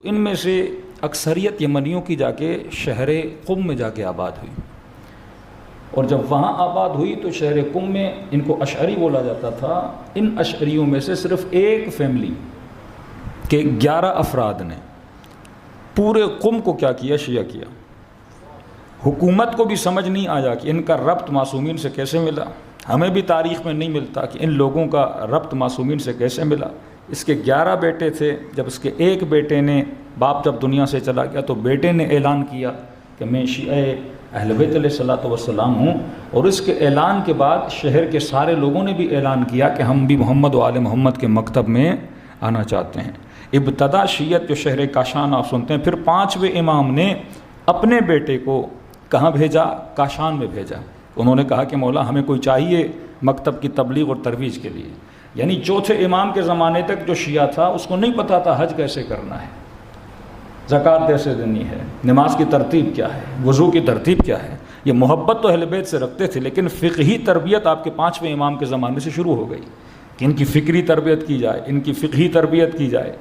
ان میں سے اکثریت یمنیوں کی جا کے شہر قم میں جا کے آباد ہوئی، اور جب وہاں آباد ہوئی تو شہر قم میں ان کو اشعری بولا جاتا تھا۔ ان اشعریوں میں سے صرف ایک فیملی کے 11 افراد نے پورے قم کو کیا کیا؟ شیعہ کیا۔ حکومت کو بھی سمجھ نہیں آیا کہ ان کا ربط معصومین سے کیسے ملا، ہمیں بھی تاریخ میں نہیں ملتا کہ ان لوگوں کا ربط معصومین سے کیسے ملا۔ اس کے 11 بیٹے تھے، جب اس کے ایک بیٹے نے، باپ جب دنیا سے چلا گیا تو بیٹے نے اعلان کیا کہ میں شیعہ اہل بیت علیہ الصلوۃ والسلام ہوں، اور اس کے اعلان کے بعد شہر کے سارے لوگوں نے بھی اعلان کیا کہ ہم بھی محمد و آل محمد کے مکتب میں آنا چاہتے ہیں۔ ابتدا شیعت جو شہر کاشان آپ سنتے ہیں، پھر 5ویں امام نے اپنے بیٹے کو کہاں بھیجا؟ کاشان میں بھیجا۔ انہوں نے کہا کہ مولا ہمیں کوئی چاہیے مکتب کی تبلیغ اور ترویج کے لیے۔ یعنی چوتھے امام کے زمانے تک جو شیعہ تھا اس کو نہیں پتا تھا حج کیسے کرنا ہے، زکوٰۃ کیسے دینی ہے، نماز کی ترتیب کیا ہے، وضو کی ترتیب کیا ہے۔ یہ محبت تو اہل بیت سے رکھتے تھے، لیکن فقہی تربیت آپ کے 5ویں امام کے زمانے سے شروع ہو گئی کہ ان کی فکری تربیت کی جائے، ان کی فقہی تربیت کی جائے،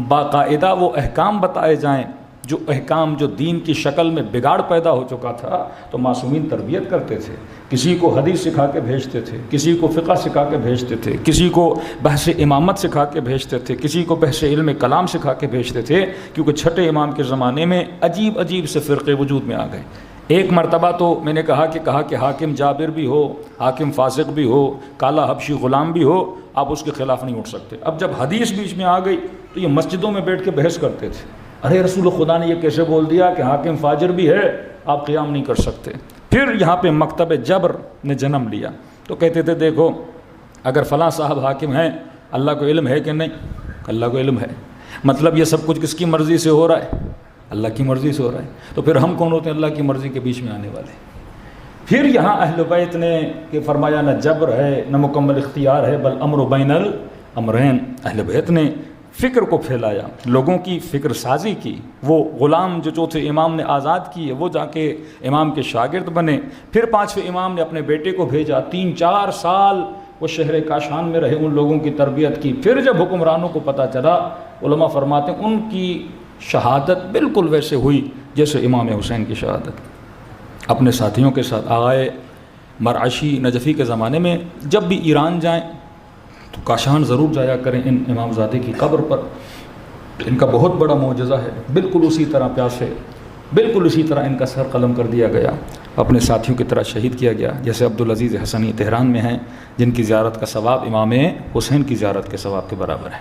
باقاعدہ وہ احکام بتائے جائیں جو احکام جو دین کی شکل میں بگاڑ پیدا ہو چکا تھا۔ تو معصومین تربیت کرتے تھے، کسی کو حدیث سکھا کے بھیجتے تھے، کسی کو فقہ سکھا کے بھیجتے تھے، کسی کو بحث امامت سکھا کے بھیجتے تھے، کسی کو بحث علم کلام سکھا کے بھیجتے تھے، کیونکہ چھٹے امام کے زمانے میں عجیب عجیب سے فرقے وجود میں آ گئے۔ ایک مرتبہ تو میں نے کہا کہ حاکم جابر بھی ہو، حاکم فاسق بھی ہو، کالا حبشی غلام بھی ہو، آپ اس کے خلاف نہیں اٹھ سکتے۔ اب جب حدیث بیچ میں آ گئی تو یہ مسجدوں میں بیٹھ کے بحث کرتے تھے، ارے رسول خدا نے یہ کیسے بول دیا کہ حاکم فاجر بھی ہے، آپ قیام نہیں کر سکتے۔ پھر یہاں پہ مکتب جبر نے جنم لیا، تو کہتے تھے دیکھو اگر فلاں صاحب حاکم ہیں، اللہ کو علم ہے کہ نہیں؟ اللہ کو علم ہے، مطلب یہ سب کچھ کس کی مرضی سے ہو رہا ہے؟ اللہ کی مرضی سے ہو رہا ہے۔ تو پھر ہم کون ہوتے ہیں اللہ کی مرضی کے بیچ میں آنے والے؟ پھر یہاں اہل بیت نے کہ فرمایا نہ جبر ہے نہ مکمل اختیار ہے، بل امر بین الامرین۔ اہل بیت نے فکر کو پھیلایا، لوگوں کی فکر سازی کی۔ وہ غلام جو چوتھے امام نے آزاد کیے وہ جا کے امام کے شاگرد بنے۔ پھر 5ویں امام نے اپنے بیٹے کو بھیجا، 3-4 سال وہ شہر کاشان میں رہے، ان لوگوں کی تربیت کی۔ پھر جب حکمرانوں کو پتہ چلا، علماء فرماتے ہیں ان کی شہادت بالکل ویسے ہوئی جیسے امام حسین کی شہادت، اپنے ساتھیوں کے ساتھ۔ آغائے مرعشی نجفی کے زمانے میں جب بھی ایران جائیں تو کاشان ضرور جایا کریں ان امامزادے کی قبر پر، ان کا بہت بڑا معجزہ ہے۔ بالکل اسی طرح پیاسے، بالکل اسی طرح ان کا سر قلم کر دیا گیا، اپنے ساتھیوں کی طرح شہید کیا گیا، جیسے عبدالعزیز حسنی تہران میں ہیں، جن کی زیارت کا ثواب امام حسین کی زیارت کے ثواب کے برابر ہے۔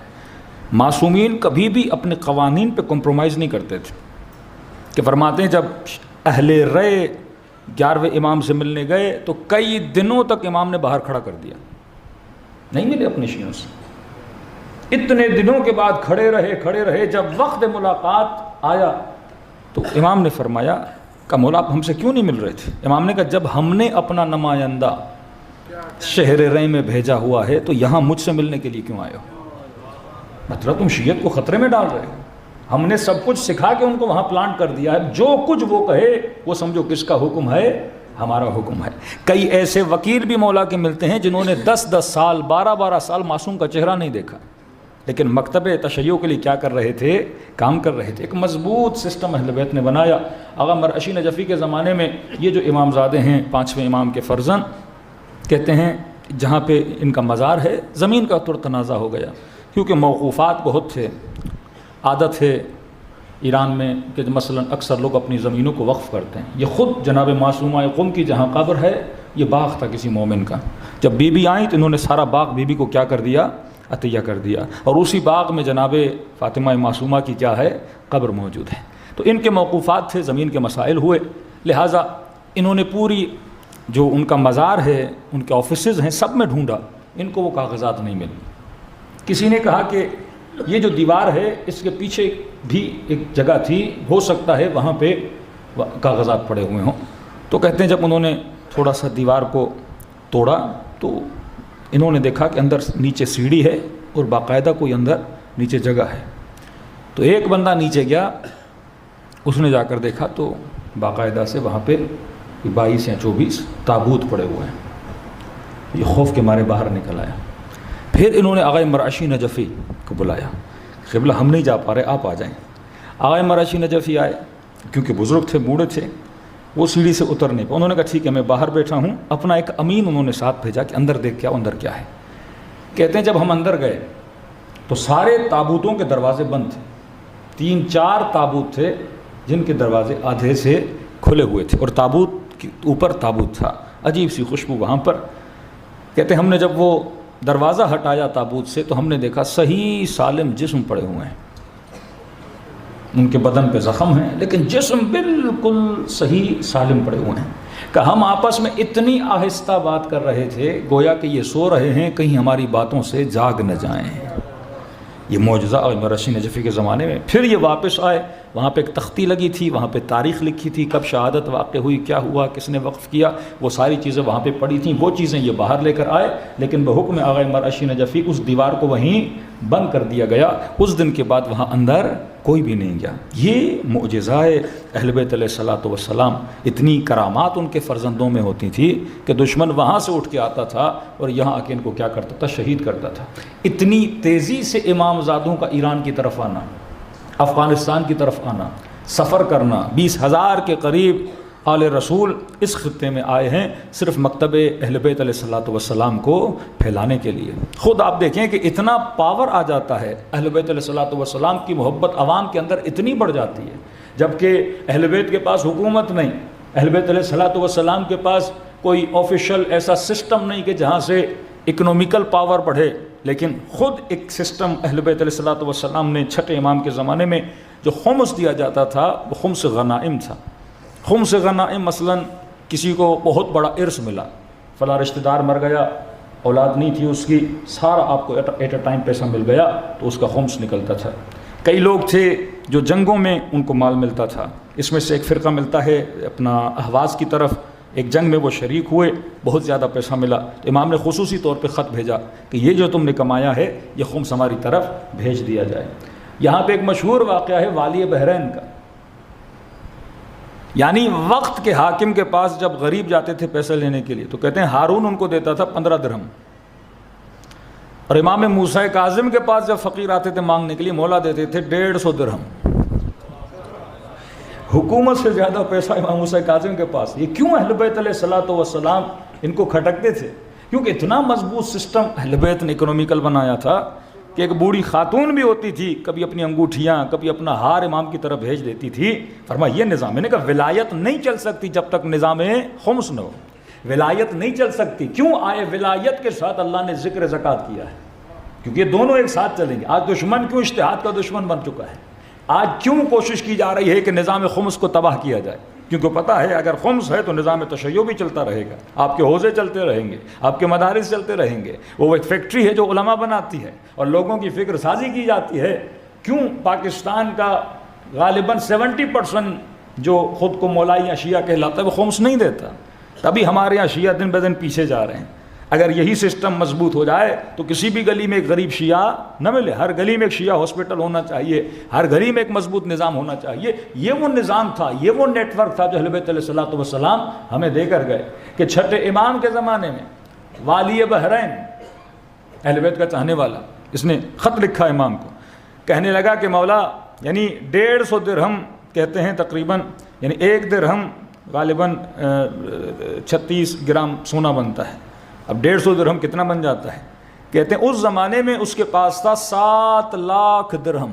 معصومین کبھی بھی اپنے قوانین پہ کمپرومائز نہیں کرتے تھے، کہ فرماتے ہیں جب اہل رے 11ویں امام سے ملنے گئے تو کئی دنوں تک امام نے باہر کھڑا کر دیا، نہیں ملے اپنے شیعوں سے۔ اتنے دنوں کے بعد کھڑے رہے، جب وقت ملاقات آیا تو امام نے فرمایا کہ مولا آپ ہم سے کیوں نہیں مل رہے تھے؟ امام نے کہا جب ہم نے اپنا نمائندہ شہر رے میں بھیجا ہوا ہے تو یہاں مجھ سے ملنے کے لیے کیوں آئے ہو؟ مطلب تم شیعت کو خطرے میں ڈال رہے ہو۔ ہم نے سب کچھ سکھا کے ان کو وہاں پلانٹ کر دیا ہے، جو کچھ وہ کہے وہ سمجھو کس کا حکم ہے؟ ہمارا حکم ہے۔ کئی ایسے وکیل بھی مولا کے ملتے ہیں جنہوں نے 10 سال 12 سال معصوم کا چہرہ نہیں دیکھا، لیکن مکتب تشیع کے لیے کیا کر رہے تھے؟ کام کر رہے تھے۔ ایک مضبوط سسٹم اہل بیت نے بنایا۔ آغا مرعشی نجفی کے زمانے میں یہ جو امامزادے ہیں 5ویں امام کے فرزند، کہتے ہیں جہاں پہ ان کا مزار ہے زمین کا تنازع ہو گیا، کیونکہ موقوفات بہت تھے۔ عادت ہے ایران میں کہ مثلا اکثر لوگ اپنی زمینوں کو وقف کرتے ہیں۔ یہ خود جناب معصومہ قم کی جہاں قبر ہے، یہ باغ تھا کسی مومن کا۔ جب بی بی آئیں تو انہوں نے سارا باغ بی بی کو کیا کر دیا؟ عطیہ کر دیا، اور اسی باغ میں جناب فاطمہ معصومہ کی کیا ہے؟ قبر موجود ہے۔ تو ان کے موقوفات تھے، زمین کے مسائل ہوئے، لہٰذا انہوں نے پوری جو ان کا مزار ہے، ان کے آفیسز ہیں، سب میں ڈھونڈا، ان کو وہ کاغذات نہیں ملے۔ کسی نے کہا کہ یہ جو دیوار ہے اس کے پیچھے بھی ایک جگہ تھی، ہو سکتا ہے وہاں پہ کاغذات پڑے ہوئے ہوں۔ تو کہتے ہیں جب انہوں نے تھوڑا سا دیوار کو توڑا تو انہوں نے دیکھا کہ اندر نیچے سیڑھی ہے اور باقاعدہ کوئی اندر نیچے جگہ ہے۔ تو ایک بندہ نیچے گیا، اس نے جا کر دیکھا تو باقاعدہ سے وہاں پہ 22 یا 24 تابوت پڑے ہوئے ہیں۔ یہ خوف کے مارے باہر نکل آیا۔ پھر انہوں نے آغا مرعشی نجفی کو بلایا، قبلہ ہم نہیں جا پا رہے، آپ آ جائیں۔ آغا مراشی نجفی آئے، کیونکہ بزرگ تھے، بوڑھے تھے، وہ سیڑھی سے اتر نہیں پائے. انہوں نے کہا ٹھیک ہے میں باہر بیٹھا ہوں. اپنا ایک امین انہوں نے ساتھ بھیجا کہ اندر دیکھ کے آؤ اندر کیا ہے. کہتے ہیں جب ہم اندر گئے تو سارے تابوتوں کے دروازے بند تھے. 3-4 تابوت تھے جن کے دروازے آدھے سے کھلے ہوئے تھے، اور تابوت کے اوپر تابوت تھا، عجیب سی خوشبو وہاں پر. کہتے ہیں ہم نے جب وہ دروازہ ہٹایا تابوت سے تو ہم نے دیکھا صحیح سالم جسم پڑے ہوئے ہیں. ان کے بدن پہ زخم ہیں لیکن جسم بالکل صحیح سالم پڑے ہوئے ہیں. کہ ہم آپس میں اتنی آہستہ بات کر رہے تھے گویا کہ یہ سو رہے ہیں، کہیں ہماری باتوں سے جاگ نہ جائیں. یہ معجزہ مرشی نجفی کے زمانے میں. پھر یہ واپس آئے، وہاں پہ ایک تختی لگی تھی، وہاں پہ تاریخ لکھی تھی، کب شہادت واقع ہوئی، کیا ہوا، کس نے وقف کیا، وہ ساری چیزیں وہاں پہ پڑی تھیں. وہ چیزیں یہ باہر لے کر آئے، لیکن بحکم آغا مرشی نجفی اس دیوار کو وہیں بند کر دیا گیا. اس دن کے بعد وہاں اندر کوئی بھی نہیں گیا. یہ معجزۂ اہل بیت علیہ الصلوۃ والسلام. اتنی کرامات ان کے فرزندوں میں ہوتی تھی کہ دشمن وہاں سے اٹھ کے آتا تھا اور یہاں آ کے ان کو کیا کرتا تھا، شہید کرتا تھا. اتنی تیزی سے امام زادوں کا ایران کی طرف آنا، افغانستان کی طرف آنا، سفر کرنا. 20,000 کے قریب آل رسول اس خطے میں آئے ہیں صرف مکتب اہل بیت علیہ الصلوۃ والسلام کو پھیلانے کے لیے. خود آپ دیکھیں کہ اتنا پاور آ جاتا ہے، اہل بیت علیہ الصلوۃ والسلام کی محبت عوام کے اندر اتنی بڑھ جاتی ہے، جبکہ اہل بیت کے پاس حکومت نہیں، اہل بیت علیہ الصلوۃ والسلام کے پاس کوئی آفیشل ایسا سسٹم نہیں کہ جہاں سے اکنومیکل پاور بڑھے. لیکن خود ایک سسٹم اہل بیت علیہ الصلوۃ والسلام نے چھٹے امام کے زمانے میں جو خمس دیا جاتا تھا وہ خمس غنائم تھا. خمس غنائم مثلا کسی کو بہت بڑا ارث ملا، فلاں رشتہ دار مر گیا، اولاد نہیں تھی اس کی، سارا آپ کو ایٹ اے ٹائم پیسہ مل گیا تو اس کا خمس نکلتا تھا. کئی لوگ تھے جو جنگوں میں ان کو مال ملتا تھا. اس میں سے ایک فرقہ ملتا ہے اپنا اہواز کی طرف، ایک جنگ میں وہ شریک ہوئے، بہت زیادہ پیسہ ملا تو امام نے خصوصی طور پہ خط بھیجا کہ یہ جو تم نے کمایا ہے یہ خمس ہماری طرف بھیج دیا جائے. یہاں پہ ایک مشہور واقعہ ہے والی بحرین کا. یعنی وقت کے حاکم کے پاس جب غریب جاتے تھے پیسے لینے کے لیے تو کہتے ہیں ہارون ان کو دیتا تھا 15 درہم، اور امام موسیٰ کاظم کے پاس جب فقیر آتے تھے مانگنے کے لیے مولا دیتے تھے 150 درہم. حکومت سے زیادہ پیسہ امام موسیٰ کاظم کے پاس. یہ کیوں اہل بیت علیہ الصلوۃ والسلام ان کو کھٹکتے تھے؟ کیونکہ اتنا مضبوط سسٹم اہل بیت نے اکنومیکل بنایا تھا کہ ایک بوڑھی خاتون بھی ہوتی تھی، کبھی اپنی انگوٹھیاں کبھی اپنا ہار امام کی طرف بھیج دیتی تھی. فرمایا یہ نظام ہے. کہ ولایت نہیں چل سکتی جب تک نظام خمس نہ ہو. ولایت نہیں چل سکتی. کیوں آئے ولایت کے ساتھ اللہ نے ذکر زکوٰۃ کیا ہے؟ کیونکہ یہ دونوں ایک ساتھ چلیں گے. آج دشمن کیوں اجتہاد کا دشمن بن چکا ہے؟ آج کیوں کوشش کی جا رہی ہے کہ نظام خمس کو تباہ کیا جائے؟ کیونکہ پتہ ہے اگر خمس ہے تو نظام تشیع بھی چلتا رہے گا، آپ کے حوزے چلتے رہیں گے، آپ کے مدارس چلتے رہیں گے. وہ ایک فیکٹری ہے جو علماء بناتی ہے اور لوگوں کی فکر سازی کی جاتی ہے. کیوں پاکستان کا غالباً 70% جو خود کو مولائی شیعہ کہلاتا ہے وہ خمس نہیں دیتا. تبھی ہمارے یہاں شیعہ دن بدن پیچھے جا رہے ہیں. اگر یہی سسٹم مضبوط ہو جائے تو کسی بھی گلی میں ایک غریب شیعہ نہ ملے. ہر گلی میں ایک شیعہ ہاسپٹل ہونا چاہیے، ہر گلی میں ایک مضبوط نظام ہونا چاہیے. یہ وہ نظام تھا، یہ وہ نیٹ ورک تھا جو اہل بیت علیہ الصلوۃ والسلام ہمیں دے کر گئے. کہ چھٹے امام کے زمانے میں والی بحرین اہل بیت کا چاہنے والا، اس نے خط لکھا امام کو، کہنے لگا کہ مولا یعنی 150 درہم کہتے ہیں تقریباً، یعنی 1 درہم غالباً 36 گرام سونا بنتا ہے. اب 150 درہم کتنا بن جاتا ہے؟ کہتے ہیں اس زمانے میں اس کے پاس تھا 7 لاکھ درہم.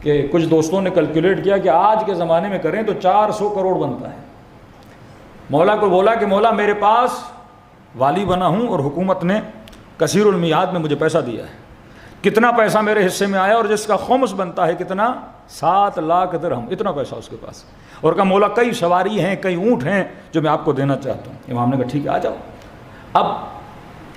کہ کچھ دوستوں نے کیلکولیٹ کیا کہ آج کے زمانے میں کریں تو 400 کروڑ بنتا ہے. مولا کو بولا کہ مولا میرے پاس والی بنا ہوں اور حکومت نے کثیر المیعاد میں مجھے پیسہ دیا ہے، کتنا پیسہ میرے حصے میں آیا اور جس کا خمس بنتا ہے کتنا؟ 7 لاکھ درہم. اتنا پیسہ اس کے پاس. اور کہا مولا کئی سواری ہیں، کئی اونٹ ہیں جو میں آپ کو دینا چاہتا ہوں. امام نے کہا ٹھیک ہے آ جاؤ. اب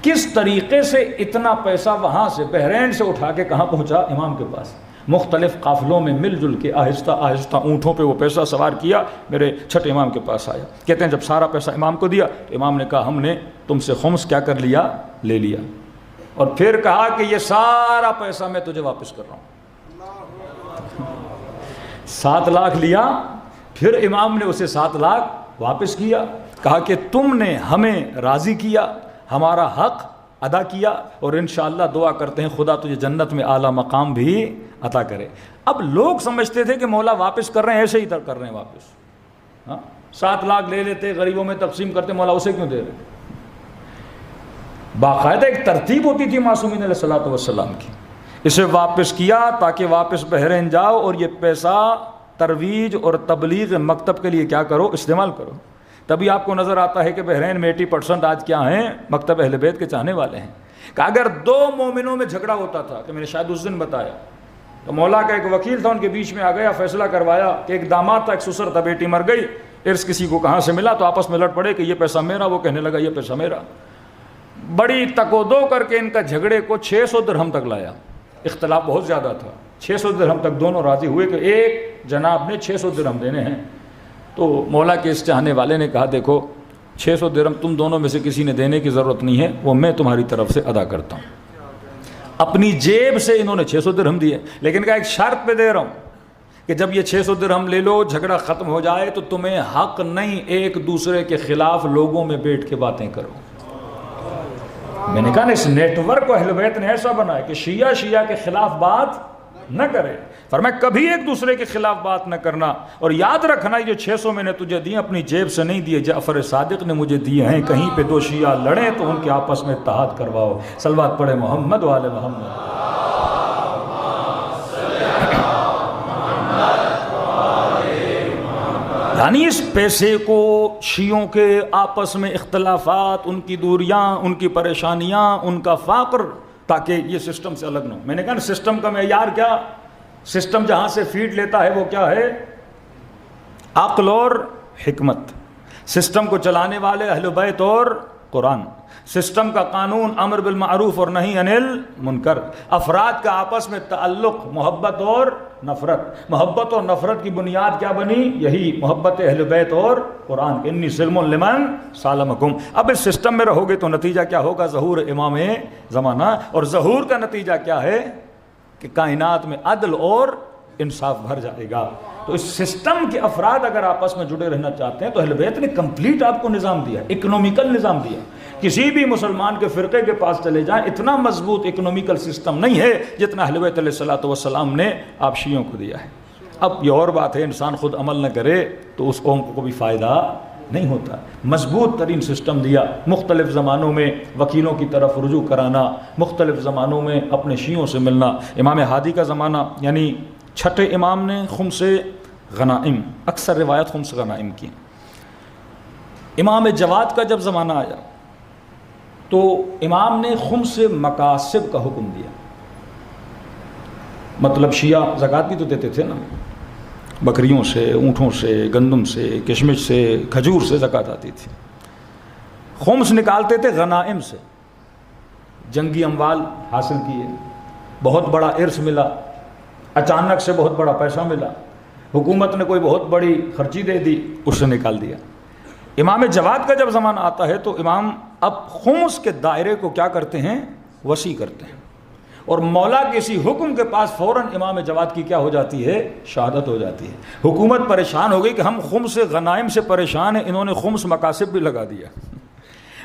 کس طریقے سے اتنا پیسہ وہاں سے بحرین سے اٹھا کے کہاں پہنچا؟ امام کے پاس. مختلف قافلوں میں مل جل کے آہستہ آہستہ اونٹوں پہ وہ پیسہ سوار کیا، میرے چھٹے امام کے پاس آیا. کہتے ہیں جب سارا پیسہ امام کو دیا تو امام نے کہا ہم نے تم سے خمس کیا کر لیا؟ لے لیا. اور پھر کہا کہ یہ سارا پیسہ میں تجھے واپس کر رہا ہوں. 7 لاکھ لیا، پھر امام نے اسے 7 لاکھ واپس کیا. کہا کہ تم نے ہمیں راضی کیا، ہمارا حق ادا کیا, اور انشاءاللہ دعا کرتے ہیں خدا تجھے جنت میں اعلیٰ مقام بھی عطا کرے. اب لوگ سمجھتے تھے کہ مولا واپس کر رہے ہیں, ایسے ہی کر رہے ہیں واپس, ہاں 7 لاکھ لے لیتے غریبوں میں تقسیم کرتے, مولا اسے کیوں دے رہے؟ باقاعدہ ایک ترتیب ہوتی تھی معصومین علیہ الصلوۃ والسلام کی. اسے واپس کیا تاکہ واپس بحرین جاؤ اور یہ پیسہ ترویج اور تبلیغ مکتب کے لیے کیا کرو, استعمال کرو. تبھی آپ کو نظر آتا ہے کہ بحرین میں 80% آج کیا ہیں, مکتب اہل بیت کے چاہنے والے ہیں. کہ اگر 2 مومنوں میں جھگڑا ہوتا تھا, کہ میں نے شاید اس دن بتایا, تو مولا کا ایک وکیل تھا ان کے بیچ میں آ گیا, فیصلہ کروایا کہ ایک داماد تھا, ایک سسر تھا, بیٹی مر گئی, ارث کسی کو کہاں سے ملا, تو آپس میں لڑ پڑے کہ یہ پیسہ میرا, وہ کہنے لگا یہ پیسہ میرا. بڑی تک و دو کر کے ان کا جھگڑے کو 600 درہم تک لایا. اختلاف بہت زیادہ تھا, 600 درہم تک دونوں راضی ہوئے کہ ایک جناب نے 600 درہم دینے ہیں. تو مولا کے اس چاہنے والے نے کہا دیکھو 600 درہم تم دونوں میں سے کسی نے دینے کی ضرورت نہیں ہے, وہ میں تمہاری طرف سے ادا کرتا ہوں. اپنی جیب سے انہوں نے 600 درہم دیے, لیکن کہا ایک شرط پہ دے رہا ہوں کہ جب یہ 600 درہم لے لو, جھگڑا ختم ہو جائے تو تمہیں حق نہیں ایک دوسرے کے خلاف لوگوں میں بیٹھ کے باتیں کرو. میں نے کہا نا اس نیٹ ورک کو اہل بیت نے ایسا بنایا کہ شیعہ کے خلاف بات نہ کرے. فرمایا کبھی ایک دوسرے کے خلاف بات نہ کرنا, اور یاد رکھنا یہ 600 میں نے تجھے دیے اپنی جیب سے نہیں دیے, جعفر صادق نے مجھے دیے ہیں. کہیں پہ 2 شیعہ لڑیں تو ان کے آپس میں اتحاد کرواؤ. صلوات پڑھے محمد و آل محمد. یعنی اس پیسے کو شیعوں کے آپس میں اختلافات, ان کی دوریاں, ان کی پریشانیاں, ان کا فقر, تاکہ یہ سسٹم سے الگ نہ ہو. میں نے کہا نا سسٹم کا معیار کیا, سسٹم جہاں سے فیڈ لیتا ہے وہ کیا ہے, عقل اور حکمت. سسٹم کو چلانے والے اہل بیت اور قرآن. سسٹم کا قانون امر بالمعروف اور نہی عن المنکر. افراد کا آپس میں تعلق محبت اور نفرت. محبت اور نفرت کی بنیاد کیا بنی, یہی محبت اہل بیت اور قرآن. انی سلم لمن سالمکم. اب اس سسٹم میں رہو گے تو نتیجہ کیا ہوگا, ظہور امام زمانہ. اور ظہور کا نتیجہ کیا ہے کہ کائنات میں عدل اور انصاف بھر جائے گا. تو اس سسٹم کے افراد اگر آپس میں جڑے رہنا چاہتے ہیں تو اہل بیت نے کمپلیٹ آپ کو نظام دیا, اکنومیکل نظام دیا. کسی بھی مسلمان کے فرقے کے پاس چلے جائیں, اتنا مضبوط اکنومیکل سسٹم نہیں ہے جتنا اہل بیت علیہ الصلوۃ والسلام نے آپ شیعوں کو دیا ہے. اب یہ اور بات ہے انسان خود عمل نہ کرے تو اس قوم کو بھی فائدہ نہیں ہوتا. مضبوط ترین سسٹم دیا. مختلف زمانوں میں وکیلوں کی طرف رجوع کرانا, مختلف زمانوں میں اپنے شیعوں سے ملنا. امام ہادی کا زمانہ یعنی 6 امام نے خمس غنائم, اکثر روایت خمس غنائم کی. امام جواد کا جب زمانہ آیا تو امام نے خمس مکاسب کا حکم دیا. مطلب شیعہ زکوٰۃ بھی تو دیتے تھے نا, بکریوں سے, اونٹوں سے, گندم سے, کشمش سے, کھجور سے زکوٰۃ آتی تھی. خمس نکالتے تھے غنائم سے. جنگی اموال حاصل کیے, بہت بڑا ارث ملا, اچانک سے بہت بڑا پیسہ ملا, حکومت نے کوئی بہت بڑی خرچی دے دی, اس سے نکال دیا. امام جواد کا جب زمانہ آتا ہے تو امام اب خمس کے دائرے کو کیا کرتے ہیں, وسیع کرتے ہیں. اور مولا کسی حکم کے پاس فوراً امام جواد کی کیا ہو جاتی ہے, شہادت ہو جاتی ہے. حکومت پریشان ہو گئی کہ ہم خمس غنائم سے پریشان ہیں, انہوں نے خمس مکاسب بھی لگا دیا.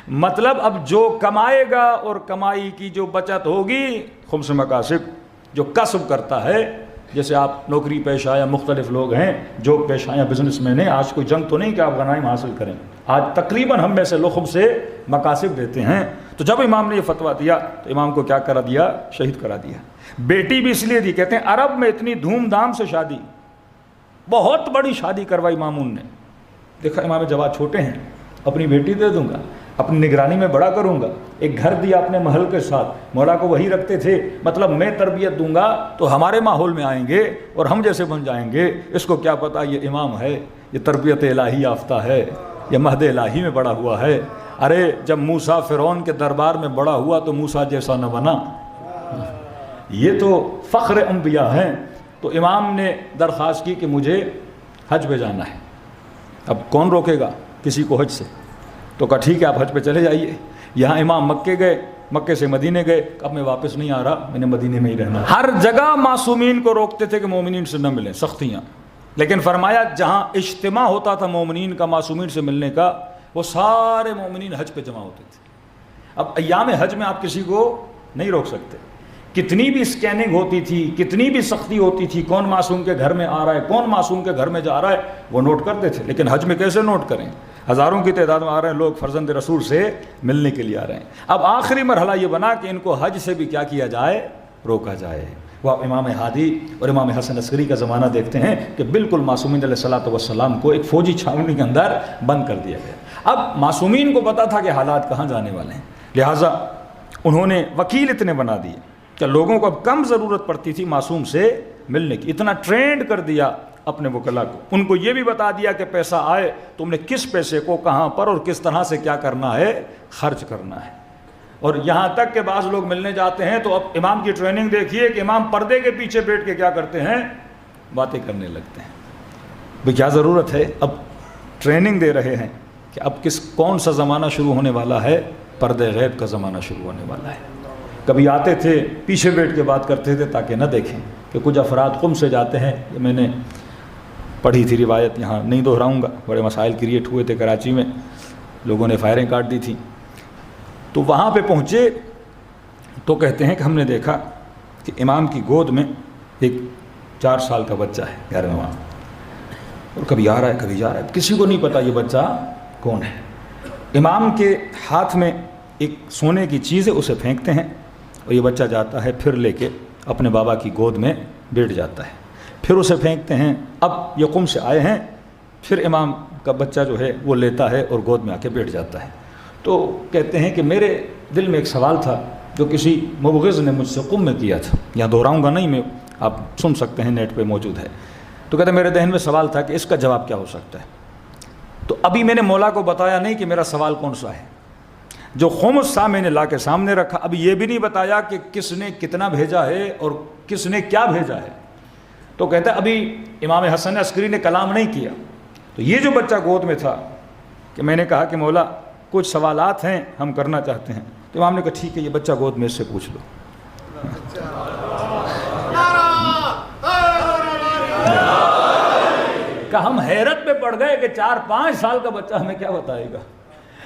مطلب اب جو کمائے گا اور کمائی کی جو بچت ہوگی, خمس مکاسب جو کسب کرتا ہے, جیسے آپ نوکری پیشہ یا مختلف لوگ ہیں جو پیشہ یا بزنس مین ہیں, آج کوئی جنگ تو نہیں کہ آپ غنائم حاصل کریں, آج تقریباً ہم میں سے لوگ خمس سے مکاسب دیتے ہیں. تو جب امام نے یہ فتویٰ دیا تو امام کو کیا کرا دیا, شہید کرا دیا. بیٹی بھی اس لیے دی, کہتے ہیں عرب میں اتنی دھوم دھام سے شادی, بہت بڑی شادی کروائی مامون نے. دیکھا امام جواد چھوٹے ہیں, اپنی بیٹی دے دوں گا, اپنی نگرانی میں بڑا کروں گا. ایک گھر دیا اپنے محل کے ساتھ, مولا کو وہی رکھتے تھے. مطلب میں تربیت دوں گا تو ہمارے ماحول میں آئیں گے اور ہم جیسے بن جائیں گے. اس کو کیا پتا یہ امام ہے, یہ تربیت الہی یافتہ ہے, یہ مہد الہی میں بڑا ہوا ہے. ارے جب موسیٰ فرعون کے دربار میں بڑا ہوا تو موسیٰ جیسا نہ بنا. یہ تو فخر انبیاء ہیں. تو امام نے درخواست کی کہ مجھے حج پہ جانا ہے. اب کون روکے گا کسی کو حج سے؟ تو کہا ٹھیک ہے آپ حج پہ چلے جائیے. یہاں امام مکے گئے, مکے سے مدینے گئے, اب میں واپس نہیں آ رہا, میں نے مدینے میں ہی رہنا. ہر جگہ معصومین کو روکتے تھے کہ مومنین سے نہ ملیں, سختیاں. لیکن فرمایا جہاں اجتماع ہوتا تھا مومنین کا معصومین سے ملنے کا, وہ سارے مومنین حج پہ جمع ہوتے تھے. اب ایام حج میں آپ کسی کو نہیں روک سکتے، کتنی بھی اسکیننگ ہوتی تھی، کتنی بھی سختی ہوتی تھی، کون معصوم کے گھر میں آ رہا ہے، کون معصوم کے گھر میں جا رہا ہے، وہ نوٹ کرتے تھے. لیکن حج میں کیسے نوٹ کریں؟ ہزاروں کی تعداد میں آ رہے ہیں لوگ، فرزند رسول سے ملنے کے لیے آ رہے ہیں. اب آخری مرحلہ یہ بنا کہ ان کو حج سے بھی کیا کیا جائے؟ روکا جائے. وہ امام ہادی اور امام حسن عسکری کا زمانہ دیکھتے ہیں کہ بالکل معصومین علیہ الصلوۃ والسلام کو ایک فوجی چھاؤنی کے اندر بند کر دیا گیا. اب معصومین کو پتا تھا کہ حالات کہاں جانے والے ہیں، لہٰذا انہوں نے وکیل اتنے بنا دیے کہ لوگوں کو اب کم ضرورت پڑتی تھی معصوم سے ملنے کی. اتنا ٹرینڈ کر دیا اپنے وکلا کو، ان کو یہ بھی بتا دیا کہ پیسہ آئے تم نے کس پیسے کو کہاں پر اور کس طرح سے کیا کرنا ہے، خرچ کرنا ہے. اور یہاں تک کہ بعض لوگ ملنے جاتے ہیں تو اب امام کی ٹریننگ دیکھیے کہ امام پردے کے پیچھے بیٹھ کے کیا کرتے ہیں؟ باتیں کرنے لگتے ہیں. بھئی کیا ضرورت ہے؟ اب ٹریننگ دے رہے ہیں کہ اب کون سا زمانہ شروع ہونے والا ہے؟ پردے غیب کا زمانہ شروع ہونے والا ہے. کبھی آتے تھے پیچھے بیٹھ کے بات کرتے تھے تاکہ نہ دیکھیں کہ کچھ افراد قم سے جاتے ہیں. یہ میں نے پڑھی تھی روایت، یہاں نہیں دہراؤں گا. بڑے مسائل کریٹ ہوئے تھے کراچی میں، لوگوں نے فائریں کاٹ دی تھیں. تو وہاں پہ پہنچے تو کہتے ہیں کہ ہم نے دیکھا کہ امام کی گود میں ایک 4 سال کا بچہ ہے گھر میں وہاں، اور کبھی آ رہا ہے کبھی جا رہا ہے، کسی کو نہیں پتا یہ بچہ کون ہے. امام کے ہاتھ میں ایک سونے کی چیز ہے، اسے پھینکتے ہیں اور یہ بچہ جاتا ہے پھر لے کے اپنے بابا کی گود میں بیٹھ جاتا ہے. پھر اسے پھینکتے ہیں. اب یہ قم سے آئے ہیں، پھر امام کا بچہ جو ہے وہ لیتا ہے اور گود میں آ کے بیٹھ جاتا ہے. تو کہتے ہیں کہ میرے دل میں ایک سوال تھا جو کسی مبغض نے مجھ سے قم میں کیا تھا، یہاں دہراؤں گا نہیں میں، آپ سن سکتے ہیں، نیٹ پہ موجود ہے. تو کہتے ہیں میرے ذہن میں سوال تھا کہ اس کا جواب کیا ہو سکتا ہے. تو ابھی میں نے مولا کو بتایا نہیں کہ میرا سوال کون سا ہے. جو خمس سا میں نے لا کے سامنے رکھا، ابھی یہ بھی نہیں بتایا کہ کس نے کتنا بھیجا ہے اور کس نے کیا بھیجا ہے. تو کہتا ہے ابھی امام حسن عسکری نے کلام نہیں کیا. تو یہ جو بچہ گود میں تھا کہ میں نے کہا کہ مولا کچھ سوالات ہیں ہم کرنا چاہتے ہیں. تو امام نے کہا ٹھیک ہے، یہ بچہ گود میں اس سے پوچھ لو. کہ ہم حیرت میں پڑ گئے کہ 4-5 سال کا بچہ ہمیں کیا بتائے گا.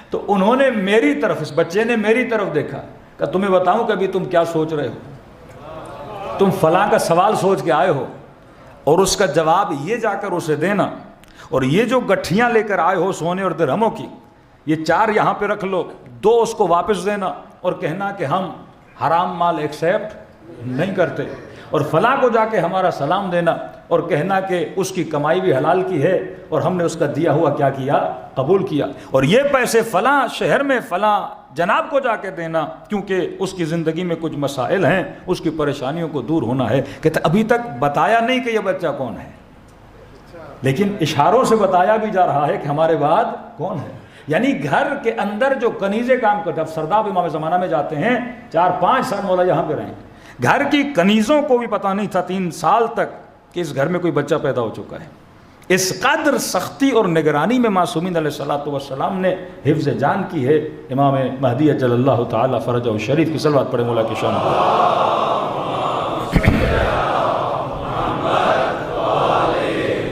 تو انہوں نے میری طرف، اس بچے نے میری طرف دیکھا کہ تمہیں بتاؤں کہ ابھی تم کیا سوچ رہے ہو، تم فلاں کا سوال سوچ کے آئے ہو اور اس کا جواب یہ جا کر اسے دینا، اور یہ جو گٹھیاں لے کر آئے ہو سونے اور درہموں کی، یہ 4 یہاں پہ رکھ لو، 2 اس کو واپس دینا اور کہنا کہ ہم حرام مال ایکسیپٹ نہیں کرتے، اور فلاں کو جا کے ہمارا سلام دینا اور کہنا کہ اس کی کمائی بھی حلال کی ہے اور ہم نے اس کا دیا ہوا کیا کیا؟ قبول کیا. اور یہ پیسے فلاں شہر میں فلاں جناب کو جا کے دینا کیونکہ اس کی زندگی میں کچھ مسائل ہیں، اس کی پریشانیوں کو دور ہونا ہے. کہتے ابھی تک بتایا نہیں کہ یہ بچہ کون ہے، لیکن اشاروں سے بتایا بھی جا رہا ہے کہ ہمارے بعد کون ہے. یعنی گھر کے اندر جو کنیزیں کام کرتے، اب سرداب امام زمانہ میں جاتے ہیں 4-5 سال مولا یہاں پہ رہیں، گھر کی کنیزوں کو بھی پتہ نہیں تھا 3 سال تک کہ اس گھر میں کوئی بچہ پیدا ہو چکا ہے. اس قدر سختی اور نگرانی میں معصومین علیہ الصلوۃ والسلام نے حفظ جان کی ہے. امام مہدی اجل اللہ تعالی فرجہ الشریف کی صلوات پڑھے مولا کی شان.